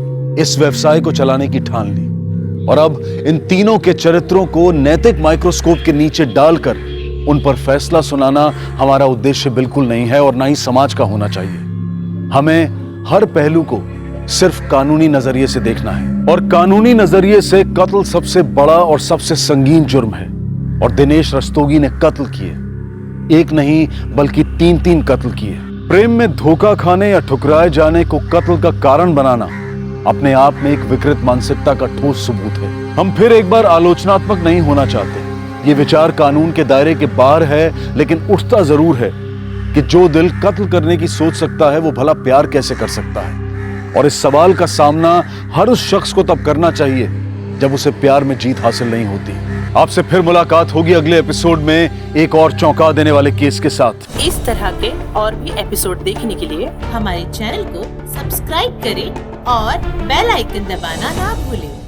इस व्यवसाय को चलाने की ठान ली और अब इन तीनों के चरित्रों को नैतिक माइक्रोस्कोप के नीचे डालकर उन पर फैसला सुनाना हमारा उद्देश्य बिल्कुल नहीं है और ना ही समाज का होना चाहिए। हमें हर पहलू को सिर्फ कानूनी नजरिए से देखना है और कानूनी नजरिए से कत्ल सबसे बड़ा और सबसे संगीन जुर्म है और दिनेश रस्तोगी ने कत्ल किए, एक नहीं बल्कि 3 कत्ल किए। प्रेम में धोखा खाने या ठुकराए जाने को कत्ल का कारण बनाना अपने आप में एक विकृत मानसिकता का ठोस सबूत है। हम फिर एक बार आलोचनात्मक नहीं होना चाहते। ये विचार कानून के दायरे के बाहर है, लेकिन उठता जरूर है कि जो दिल कत्ल करने की सोच सकता है वो भला प्यार कैसे कर सकता है। और इस सवाल का सामना हर उस शख्स को तब करना चाहिए जब उसे प्यार में जीत हासिल नहीं होती। आपसे फिर मुलाकात होगी अगले एपिसोड में एक और चौंका देने वाले केस के साथ। इस तरह के और भी एपिसोड देखने के लिए हमारे चैनल को सब्सक्राइब करें और बेल आइकन दबाना ना भूलें।